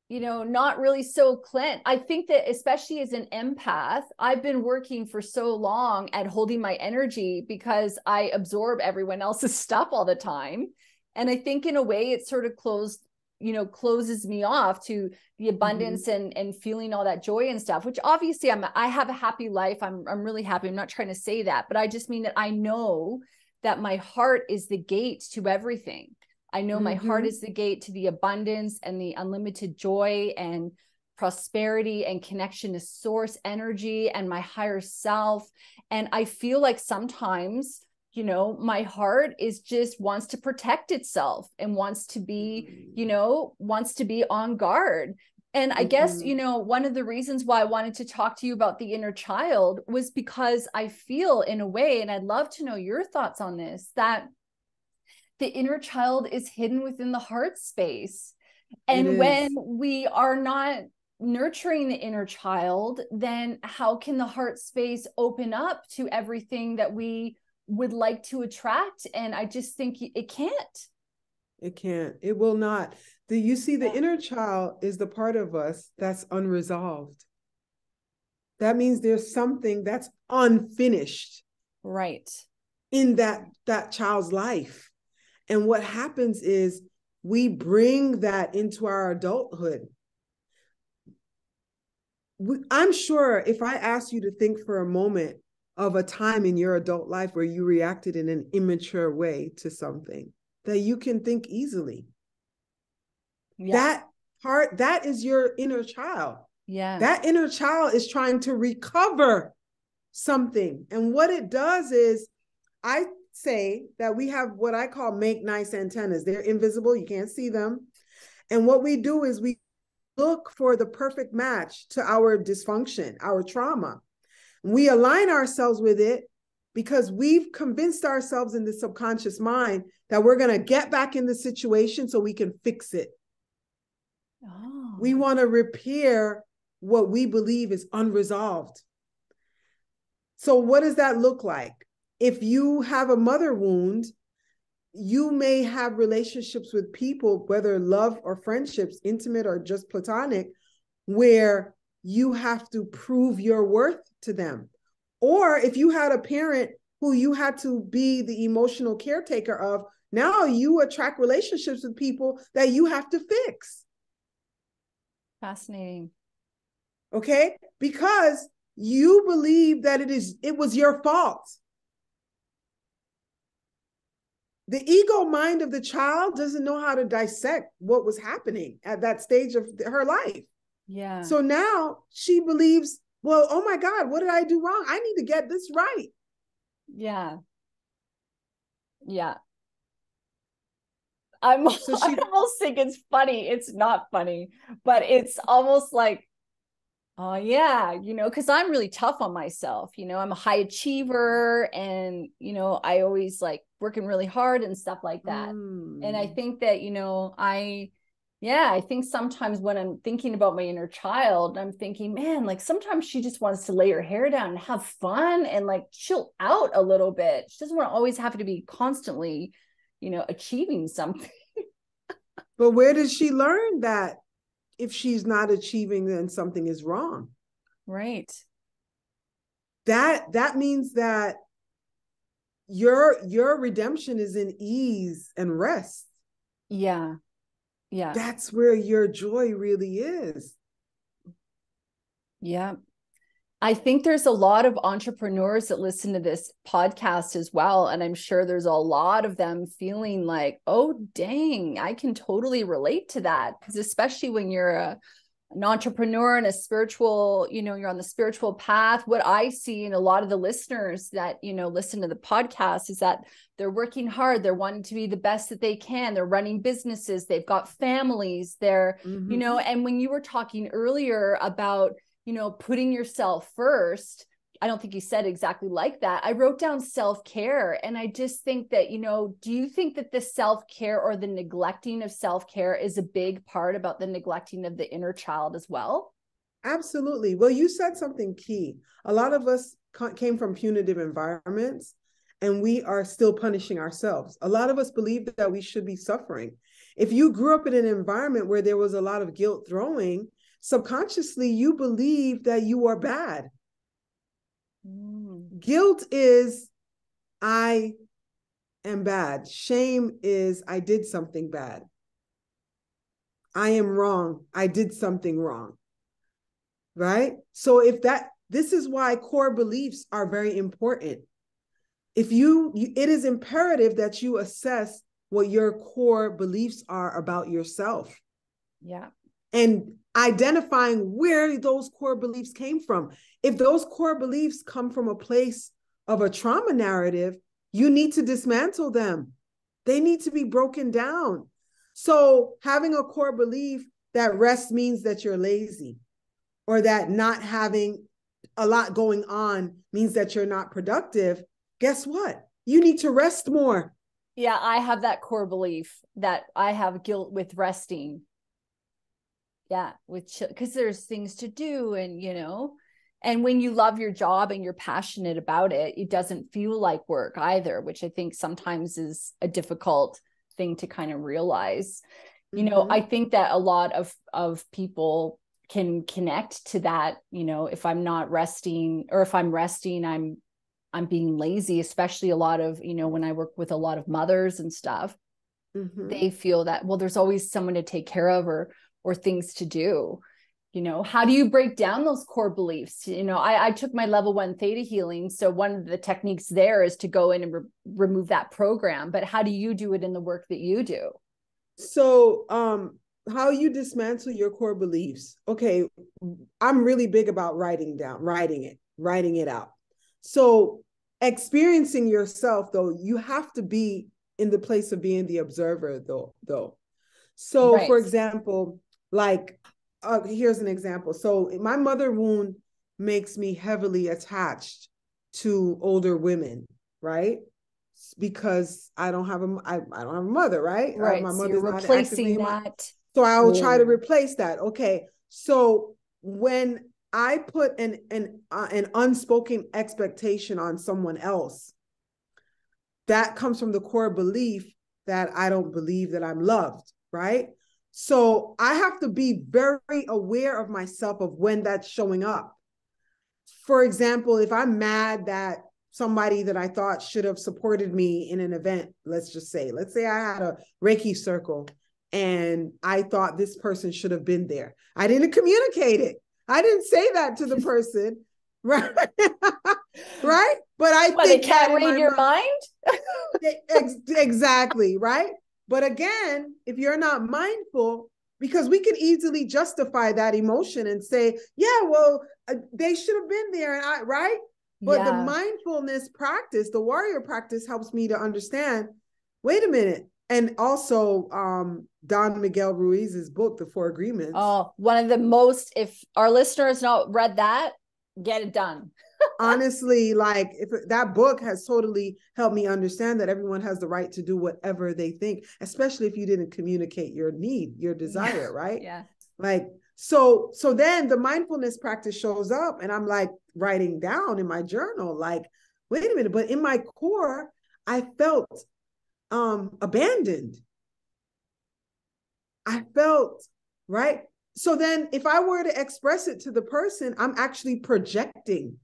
not really so cleansed. I think that especially as an empath, I've been working for so long at holding my energy because I absorb everyone else's stuff all the time. And I think in a way it sort of closes me off to the abundance and feeling all that joy and stuff, which obviously I have a happy life. I'm really happy. I'm not trying to say that, but I just mean that I know that my heart is the gate to everything. I know my heart is the gate to the abundance and the unlimited joy and prosperity and connection to source energy and my higher self. And I feel like sometimes, my heart is just wants to protect itself and wants to be on guard. And I guess, one of the reasons why I wanted to talk to you about the inner child was because I feel in a way, and I'd love to know your thoughts on this, that the inner child is hidden within the heart space. And when we are not nurturing the inner child, then how can the heart space open up to everything that we would like to attract? And I just think it can't. It can't. It will not. The inner child is the part of us that's unresolved. That means there's something that's unfinished. Right. In that child's life. And what happens is we bring that into our adulthood. I'm sure if I asked you to think for a moment of a time in your adult life where you reacted in an immature way to something, that you can think easily. Yeah. That is your inner child. Yeah. That inner child is trying to recover something. And what it does is, I say that we have what I call make nice antennas. They're invisible. You can't see them. And what we do is we look for the perfect match to our dysfunction, our trauma. We align ourselves with it because we've convinced ourselves in the subconscious mind that we're going to get back in the situation so we can fix it. Oh. We want to repair what we believe is unresolved. So what does that look like? If you have a mother wound, you may have relationships with people, whether love or friendships, intimate or just platonic, where you have to prove your worth to them. Or if you had a parent who you had to be the emotional caretaker of, now you attract relationships with people that you have to fix. Fascinating. Okay? Because you believe that it was your fault. The ego mind of the child doesn't know how to dissect what was happening at that stage of her life. Yeah. So now she believes, well, oh my God, what did I do wrong? I need to get this right. Yeah. Yeah. I almost think it's funny. It's not funny, but it's almost like, oh yeah, because I'm really tough on myself. I'm a high achiever and, I always like working really hard and stuff like that. And I think that, I think sometimes when I'm thinking about my inner child, I'm thinking, man, like sometimes she just wants to lay her hair down and have fun and like chill out a little bit. She doesn't want to always have to be constantly, achieving something. But where did she learn that if she's not achieving, then something is wrong? Right. That means that your redemption is in ease and rest. Yeah. Yeah. That's where your joy really is. Yeah. I think there's a lot of entrepreneurs that listen to this podcast as well. And I'm sure there's a lot of them feeling like, oh, dang, I can totally relate to that. Because especially when you're an entrepreneur and a spiritual, you're on the spiritual path. What I see in a lot of the listeners that, listen to the podcast is that they're working hard. They're wanting to be the best that they can. They're running businesses. They've got families. They're, and when you were talking earlier about, putting yourself first, I don't think you said exactly like that. I wrote down self-care. And I just think that, do you think that the self-care or the neglecting of self-care is a big part about the neglecting of the inner child as well? Absolutely. Well, you said something key. A lot of us came from punitive environments and we are still punishing ourselves. A lot of us believe that we should be suffering. If you grew up in an environment where there was a lot of guilt throwing, subconsciously, you believe that you are bad. Guilt is, I am bad. Shame is, I did something bad. I am wrong. I did something wrong. Right? So this is why core beliefs are very important. It is imperative that you assess what your core beliefs are about yourself. Yeah. And identifying where those core beliefs came from. If those core beliefs come from a place of a trauma narrative, you need to dismantle them. They need to be broken down. So having a core belief that rest means that you're lazy, or that not having a lot going on means that you're not productive, guess what? You need to rest more. Yeah, I have that core belief that I have guilt with resting. Yeah, because there's things to do, and and when you love your job and you're passionate about it, it doesn't feel like work either, which I think sometimes is a difficult thing to kind of realize. I think that a lot of people can connect to that. If I'm not resting, or if I'm resting, I'm being lazy, especially a lot of, when I work with a lot of mothers and stuff, they feel that, well, there's always someone to take care of or things to do. How do you break down those core beliefs? I took my level 1 theta healing. So one of the techniques there is to go in and remove that program. But how do you do it in the work that you do? So, how you dismantle your core beliefs. Okay. I'm really big about writing it out. So experiencing yourself, though, you have to be in the place of being the observer, though. So, right. For example, here's an example. So my mother wound makes me heavily attached to older women, right? Because I don't have a mother, right? Right. My so mother's you're not replacing that. So I will try to replace that. Okay. So when I put an unspoken expectation on someone else, that comes from the core belief that I don't believe that I'm loved, right? So I have to be very aware of myself of when that's showing up. For example, if I'm mad that somebody that I thought should have supported me in an event, let's say I had a Reiki circle and I thought this person should have been there. I didn't communicate it. I didn't say that to the person, right? Right? But I think they can't read your mind. Exactly, right? But again, if you're not mindful, because we can easily justify that emotion and say, yeah, well, they should have been there, and right? But the mindfulness practice, the warrior practice, helps me to understand, wait a minute. And also Don Miguel Ruiz's book, The Four Agreements. Oh, one of the most, if our listeners not read that, get it done. Honestly, that book has totally helped me understand that everyone has the right to do whatever they think, especially if you didn't communicate your need, your desire, right? Yeah. So then the mindfulness practice shows up and I'm writing down in my journal, wait a minute, but in my core, I felt abandoned. I felt, right? So then if I were to express it to the person, I'm actually projecting.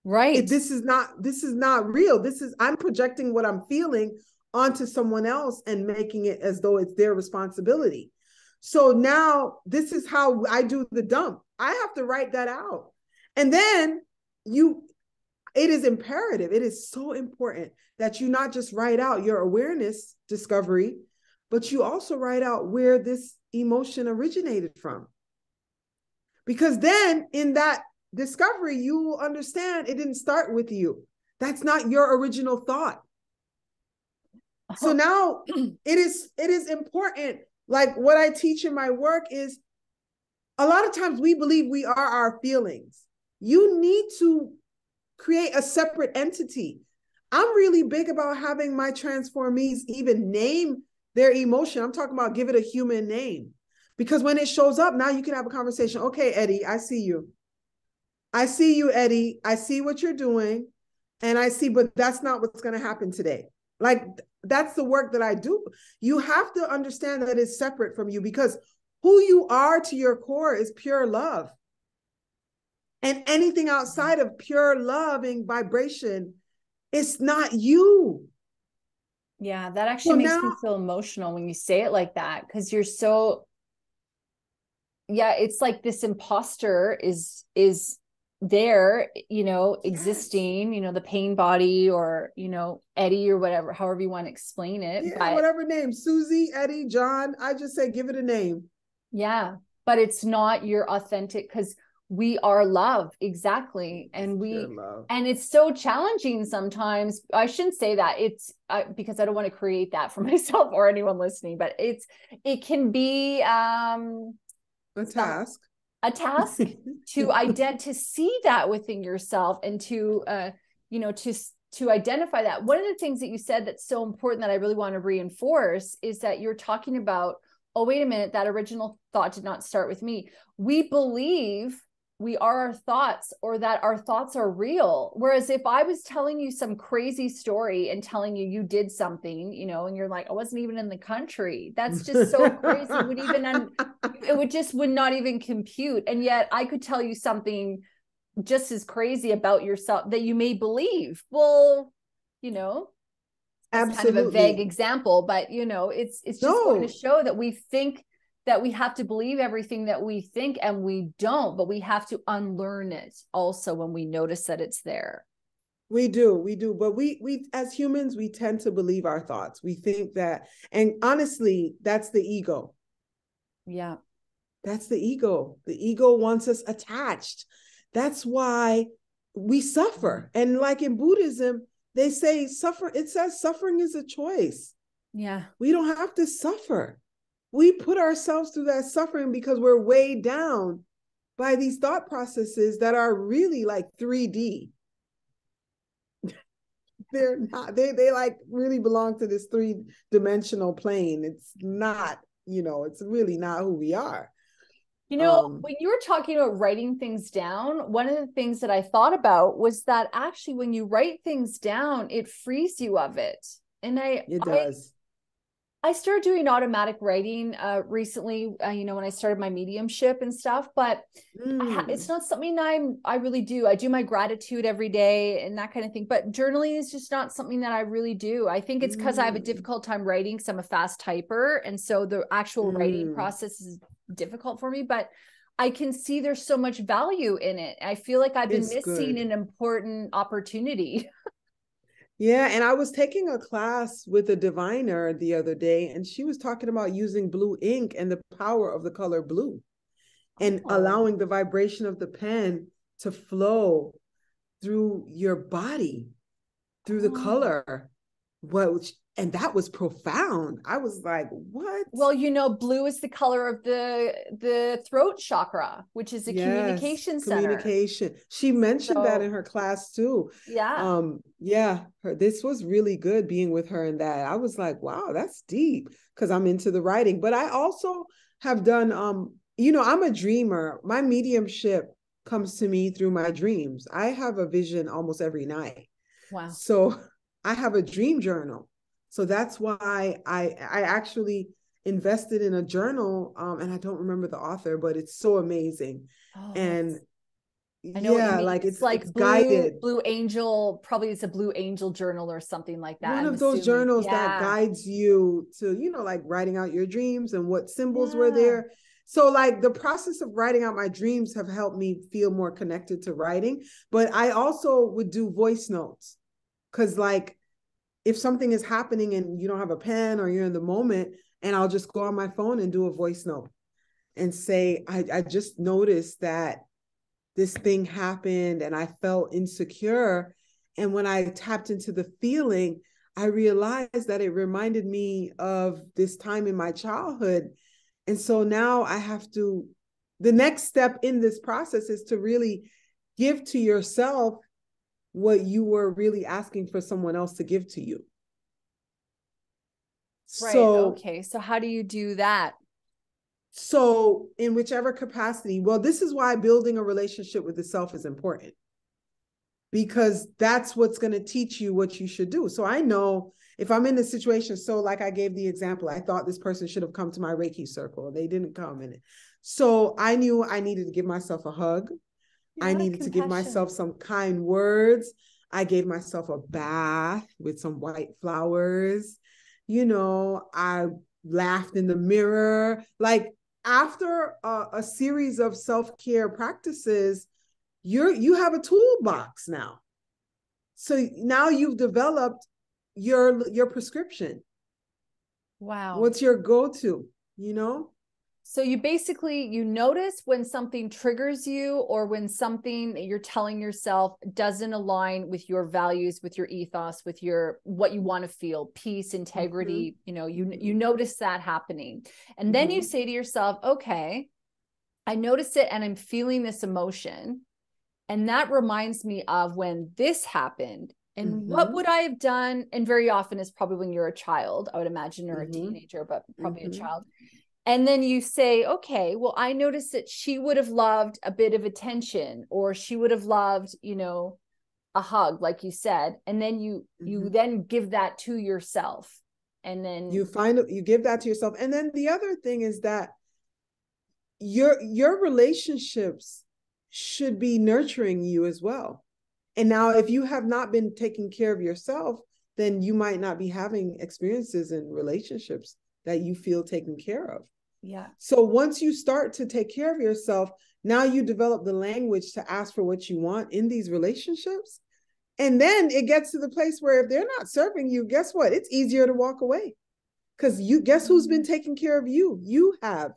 Right. This is not real. I'm projecting what I'm feeling onto someone else and making it as though it's their responsibility. So now this is how I do the dump. I have to write that out. And then it is imperative. It is so important that you not just write out your awareness discovery, but you also write out where this emotion originated from. Because then in that discovery, you will understand it didn't start with you. That's not your original thought. So now it is important. Like what I teach in my work is a lot of times we believe we are our feelings. You need to create a separate entity. I'm really big about having my transformees even name their emotion. I'm talking about give it a human name. Because when it shows up, now you can have a conversation. Okay, Eddie, I see you. I see you, Eddie. I see what you're doing. And I see, but that's not what's going to happen today. Like, that's the work that I do. You have to understand that it's separate from you, because who you are to your core is pure love. And anything outside of pure loving vibration, it's not you. Yeah, that actually makes me feel emotional when you say it like that, because you're so, yeah, it's like this imposter is there, existing, the pain body, or, Eddie, or whatever, however you want to explain it. Yeah, but whatever name, Susie, Eddie, John, I just say, give it a name. Yeah, but it's not your authentic, because we are love. Exactly. And and it's so challenging sometimes. I shouldn't say that, because I don't want to create that for myself or anyone listening, but it can be, a task to see that within yourself, and to identify that. One of the things that you said that's so important that I really want to reinforce is that you're talking about, oh, wait a minute, that original thought did not start with me. We believe we are our thoughts, or that our thoughts are real. Whereas if I was telling you some crazy story and telling you did something, and you're like, I wasn't even in the country. That's just so crazy. Would not even compute. And yet I could tell you something just as crazy about yourself that you may believe. Well, that's absolutely kind of a vague example, but it's just going to show that we think that we have to believe everything that we think, and we don't, but we have to unlearn it also when we notice that it's there. We do. But we as humans, we tend to believe our thoughts. We think that, and honestly, that's the ego. Yeah. That's the ego. The ego wants us attached. That's why we suffer. And like in Buddhism, they say it says suffering is a choice. Yeah. We don't have to suffer. We put ourselves through that suffering because we're weighed down by these thought processes that are really like 3D. They're not, they like really belong to this 3-dimensional plane. It's not, it's really not who we are. When you were talking about writing things down, one of the things that I thought about was that actually when you write things down, it frees you of it. And it does. I started doing automatic writing recently, when I started my mediumship and stuff, but it's not something I really do. I do my gratitude every day and that kind of thing, but journaling is just not something that I really do. I think it's because I have a difficult time writing, because I'm a fast typer. And so the actual writing process is difficult for me, but I can see there's so much value in it. I feel like I've been missing an important opportunity. Yeah, and I was taking a class with a diviner the other day, and she was talking about using blue ink and the power of the color blue, and allowing the vibration of the pen to flow through your body, through the color. And that was profound. I was like, what? Well, blue is the color of the throat chakra, which is a communication center. Communication. She mentioned that in her class too. Yeah. This was really good being with her in that. I was like, wow, that's deep, because I'm into the writing. But I also have done, I'm a dreamer. My mediumship comes to me through my dreams. I have a vision almost every night. Wow. So I have a dream journal. So that's why I actually invested in a journal, and I don't remember the author, but it's so amazing. And I know what you mean. like it's like guided. Blue Angel, probably it's a Blue Angel journal or something like that. One of those journals that guides you to, like writing out your dreams and what symbols were there. So like the process of writing out my dreams have helped me feel more connected to writing. But I also would do voice notes, because like if something is happening and you don't have a pen or you're in the moment, and I'll just go on my phone and do a voice note and say, I just noticed that this thing happened and I felt insecure. And when I tapped into the feeling, I realized that it reminded me of this time in my childhood. And so now the next step in this process is to really give to yourself what you were really asking for someone else to give to you. Right. Okay. So how do you do that? So in whichever capacity, well, this is why building a relationship with the self is important, because that's what's going to teach you what you should do. So I know if I'm in a situation, so like I gave the example, I thought this person should have come to my Reiki circle. They didn't come in it. So I knew I needed to give myself a hug. Yeah, I needed to give myself some kind words. I gave myself a bath with some white flowers. You know, I laughed in the mirror. Like after a series of self-care practices, you have a toolbox now. So now you've developed your prescription. Wow. What's your go-to, you know? So you basically, you notice when something triggers you, or when something that you're telling yourself doesn't align with your values, with your ethos, with what you want to feel, peace, integrity, you know, you notice that happening. And then you say to yourself, okay, I noticed it and I'm feeling this emotion. And that reminds me of when this happened. And what would I have done? And very often it's probably when you're a child, I would imagine, or a teenager, but probably a child. And then you say, okay, well, I noticed that she would have loved a bit of attention, or she would have loved, you know, a hug, like you said. And then you then give that to yourself. And then you give that to yourself. And then the other thing is that your relationships should be nurturing you as well. And now if you have not been taking care of yourself, then you might not be having experiences in relationships that you feel taken care of. Yeah. So once you start to take care of yourself, now you develop the language to ask for what you want in these relationships. And then it gets to the place where if they're not serving you, guess what? It's easier to walk away, because guess who's been taking care of you? You have.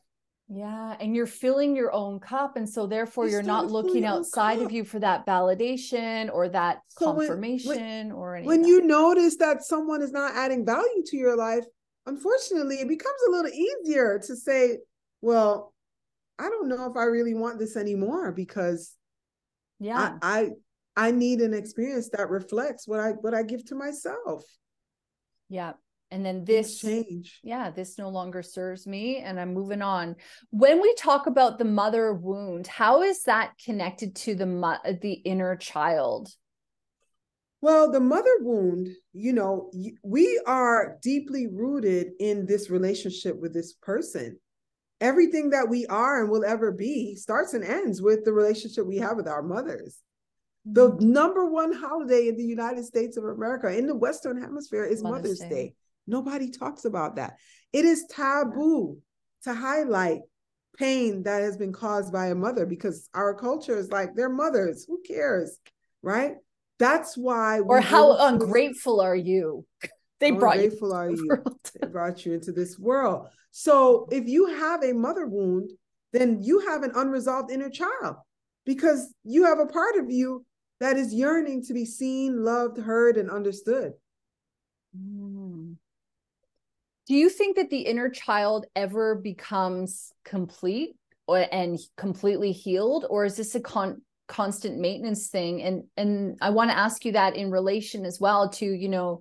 Yeah. And you're filling your own cup. And so therefore you're not looking outside of you for that validation or that confirmation or anything. When you notice that someone is not adding value to your life, unfortunately, it becomes a little easier to say, well, I don't know if I really want this anymore, because I need an experience that reflects what I give to myself. Yeah. And then this change. Yeah, this no longer serves me and I'm moving on. When we talk about the mother wound, how is that connected to the inner child? Well, the mother wound, you know, we are deeply rooted in this relationship with this person. Everything that we are and will ever be starts and ends with the relationship we have with our mothers. The number one holiday in the United States of America, in the Western Hemisphere, is Mother's Day. Nobody talks about that. It is taboo to highlight pain that has been caused by a mother, because our culture is like, they're mothers. Who cares? Right? That's why. Or how ungrateful are you? They brought you. They brought you into this world. So if you have a mother wound, then you have an unresolved inner child, because you have a part of you that is yearning to be seen, loved, heard, and understood. Do you think that the inner child ever becomes complete and completely healed, or is this a constant maintenance thing? And I want to ask you that in relation as well to, you know,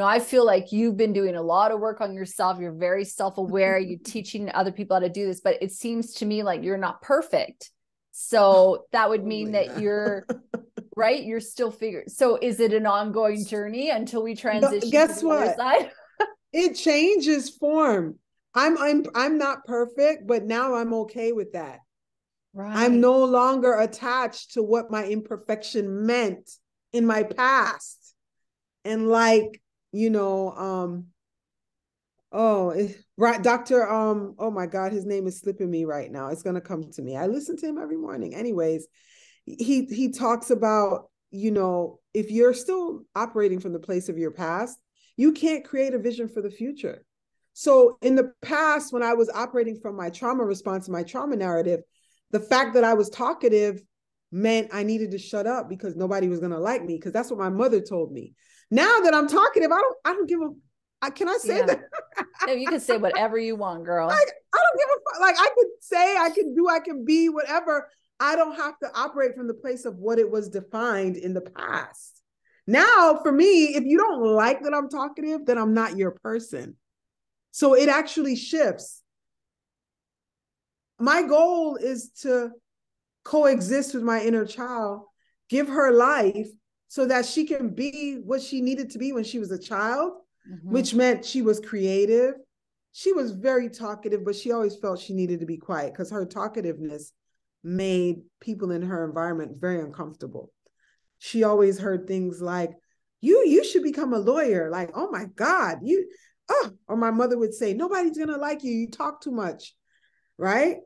I feel like you've been doing a lot of work on yourself. You're very self-aware. You're teaching other people how to do this, but it seems to me like you're not perfect. So that would mean that you're right. You're still figuring. So is it an ongoing journey until we transition guess to the what? other side? It changes form. I'm not perfect, but now I'm okay with that. Right. I'm no longer attached to what my imperfection meant in my past. And like, you know, Right, Dr. Oh my God, his name is slipping me right now. It's gonna come to me. I listen to him every morning. Anyways, he talks about, if you're still operating from the place of your past, you can't create a vision for the future. So in the past, when I was operating from my trauma response, my trauma narrative, the fact that I was talkative meant I needed to shut up because nobody was gonna like me, because that's what my mother told me. Now that I'm talkative, I don't give a, can I say that? No, you can say whatever you want, girl. Like, I don't give a fuck. Like, I could say, I can do, I can be, whatever. I don't have to operate from the place of what it was defined in the past. Now, for me, if you don't like that I'm talkative, then I'm not your person. So it actually shifts. My goal is to coexist with my inner child, give her life so that she can be what she needed to be when she was a child, which meant she was creative. She was very talkative, but she always felt she needed to be quiet because her talkativeness made people in her environment very uncomfortable. She always heard things like, you should become a lawyer. Like, oh my God, or my mother would say, nobody's gonna like you. You talk too much, right?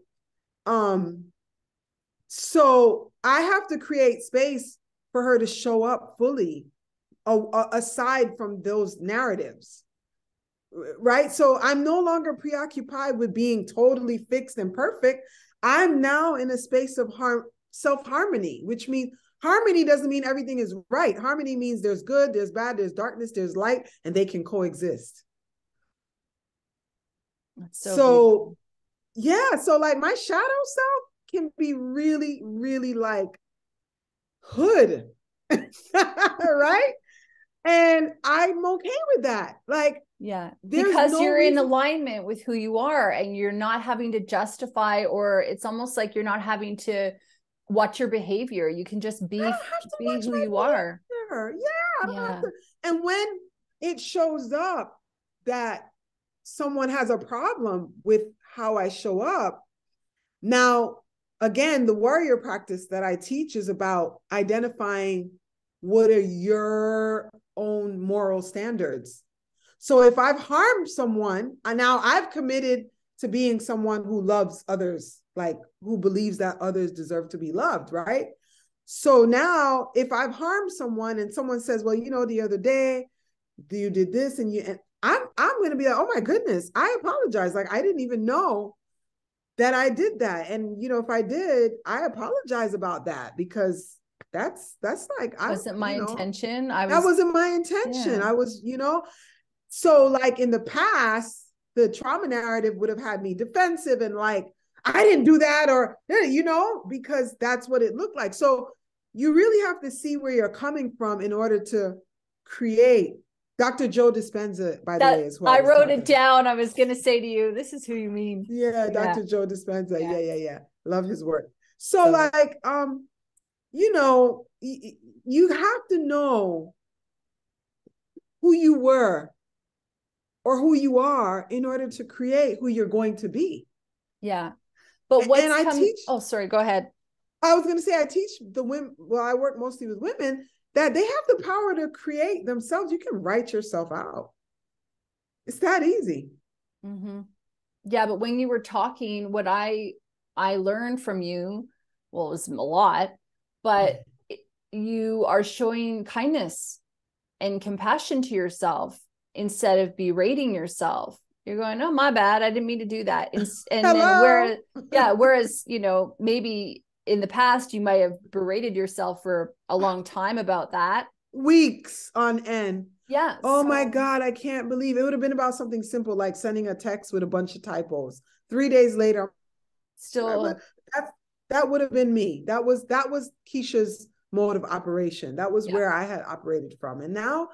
So I have to create space for her to show up fully, aside from those narratives, right? So I'm no longer preoccupied with being totally fixed and perfect. I'm now in a space of self-harmony, which means harmony doesn't mean everything is right. Harmony means there's good, there's bad, there's darkness, there's light, and they can coexist. That's so yeah, so like my shadow self can be really, really like hood, right? And I'm okay with that. Like, yeah, because you're in alignment with who you are and you're not having to justify, or it's almost like you're not having to watch your behavior. You can just be who you are. Yeah, I don't have to. And when it shows up that someone has a problem with how I show up, now, again, the warrior practice that I teach is about identifying what are your own moral standards. So if I've harmed someone, and now I've committed to being someone who loves others, like who believes that others deserve to be loved, right? So now if I've harmed someone and someone says, well, the other day you did this and I'm going to be like, oh my goodness, I apologize. Like, I didn't even know that I did that. And, if I did, I apologize about that, because that's like, wasn't my intention. That wasn't my intention. I was, so like in the past, the trauma narrative would have had me defensive and like, I didn't do that, or, because that's what it looked like. So you really have to see where you're coming from in order to create. Dr. Joe Dispenza, by the way, is who I wrote it down. I was going to say to you, this is who you mean. Yeah, Dr. Joe Dispenza. Yeah. Love his work. So like, you have to know who you were or who you are in order to create who you're going to be. Yeah. But oh, sorry, go ahead. I was going to say, I teach the women, well, I work mostly with women, that they have the power to create themselves. You can write yourself out. It's that easy. Yeah, but when you were talking, what I learned from you, well, it was a lot, but you are showing kindness and compassion to yourself instead of berating yourself. You're going, oh, my bad, I didn't mean to do that. And then whereas, maybe in the past, you might have berated yourself for a long time about that. Weeks on end. Yeah. Oh my God, I can't believe it. Would have been about something simple like sending a text with a bunch of typos. 3 days later, still that would have been me. That was Keisha's mode of operation. That was where I had operated from. And now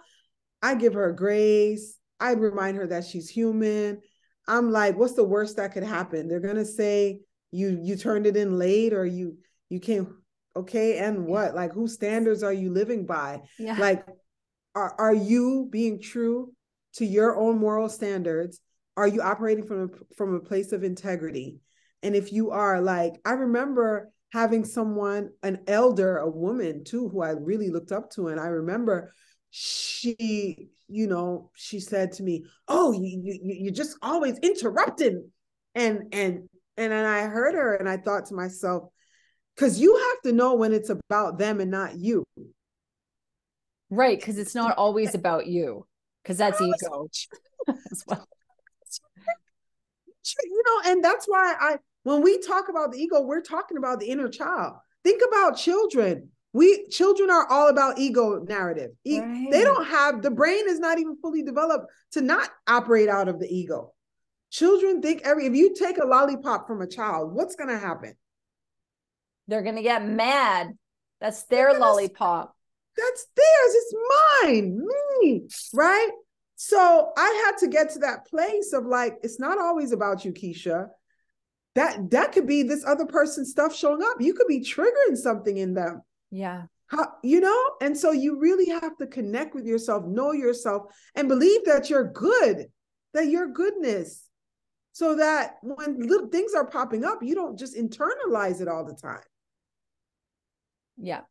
I give her grace. I remind her that she's human. I'm like, what's the worst that could happen? They're gonna say you turned it in late, or you came, okay, and what? Like, whose standards are you living by? Yeah. Like, are you being true to your own moral standards? Are you operating from a place of integrity? And if you are, like, I remember having someone, an elder, a woman too, who I really looked up to, and I remember she, she said to me, "Oh, you're just always interrupting." And then I heard her and I thought to myself, because you have to know when it's about them and not you. Right. Because it's not always about you, because that's ego as well. And that's why when we talk about the ego, we're talking about the inner child. Think about children. Children are all about ego narrative. Right. They don't have, the brain is not even fully developed to not operate out of the ego. Children think if you take a lollipop from a child, what's going to happen? They're going to get mad. That's their lollipop. That's theirs. It's mine, me, right? So I had to get to that place of like, it's not always about you, Keachia. That could be this other person's stuff showing up. You could be triggering something in them. Yeah. And so you really have to connect with yourself, know yourself, and believe that you're good, that you're goodness, so that when little things are popping up, you don't just internalize it all the time. Yeah.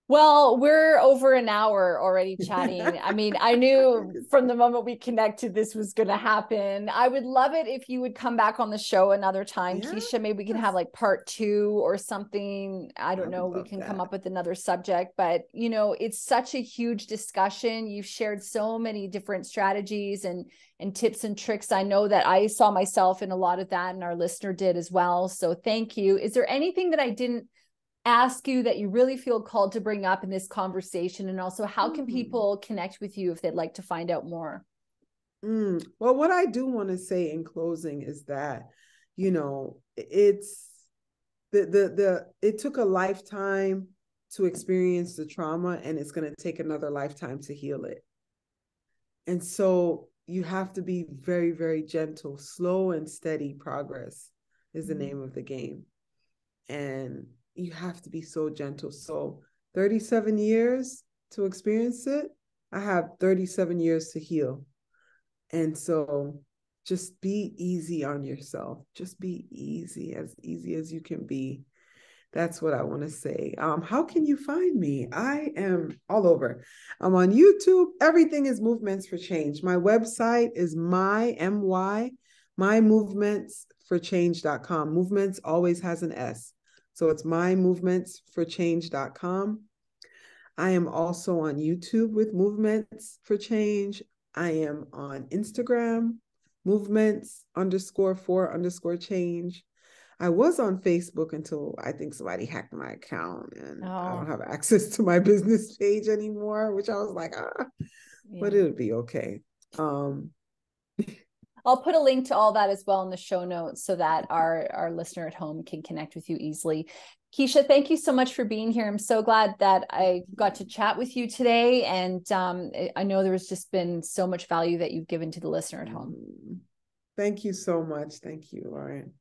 Well, we're over an hour already chatting. I mean, I knew from the moment we connected, this was going to happen. I would love it if you would come back on the show another time, Keachia. Maybe we can have like part 2 or something. I don't know. We can come up with another subject, but it's such a huge discussion. You've shared so many different strategies and tips and tricks. I know that I saw myself in a lot of that, and our listener did as well. So thank you. Is there anything that I didn't ask you that you really feel called to bring up in this conversation? And also, how can people connect with you if they'd like to find out more? Well, what I do want to say in closing is that, it's it took a lifetime to experience the trauma, and it's going to take another lifetime to heal it. And so you have to be very, very gentle. Slow and steady progress is the name of the game. And you have to be so gentle. So 37 years to experience it. I have 37 years to heal. And so just be easy on yourself. Just be easy as you can be. That's what I want to say. How can you find me? I am all over. I'm on YouTube. Everything is Movements for Change. My website is mymovementsforchange.com. Movements always has an S. So it's mymovementsforchange.com. I am also on YouTube with Movements for Change. I am on Instagram, movements_for_change. I was on Facebook until I think somebody hacked my account, and I don't have access to my business page anymore, which I was like, but it'll be okay. I'll put a link to all that as well in the show notes so that our listener at home can connect with you easily. Keachia, thank you so much for being here. I'm so glad that I got to chat with you today. And I know there's just been so much value that you've given to the listener at home. Thank you so much. Thank you, Lauren.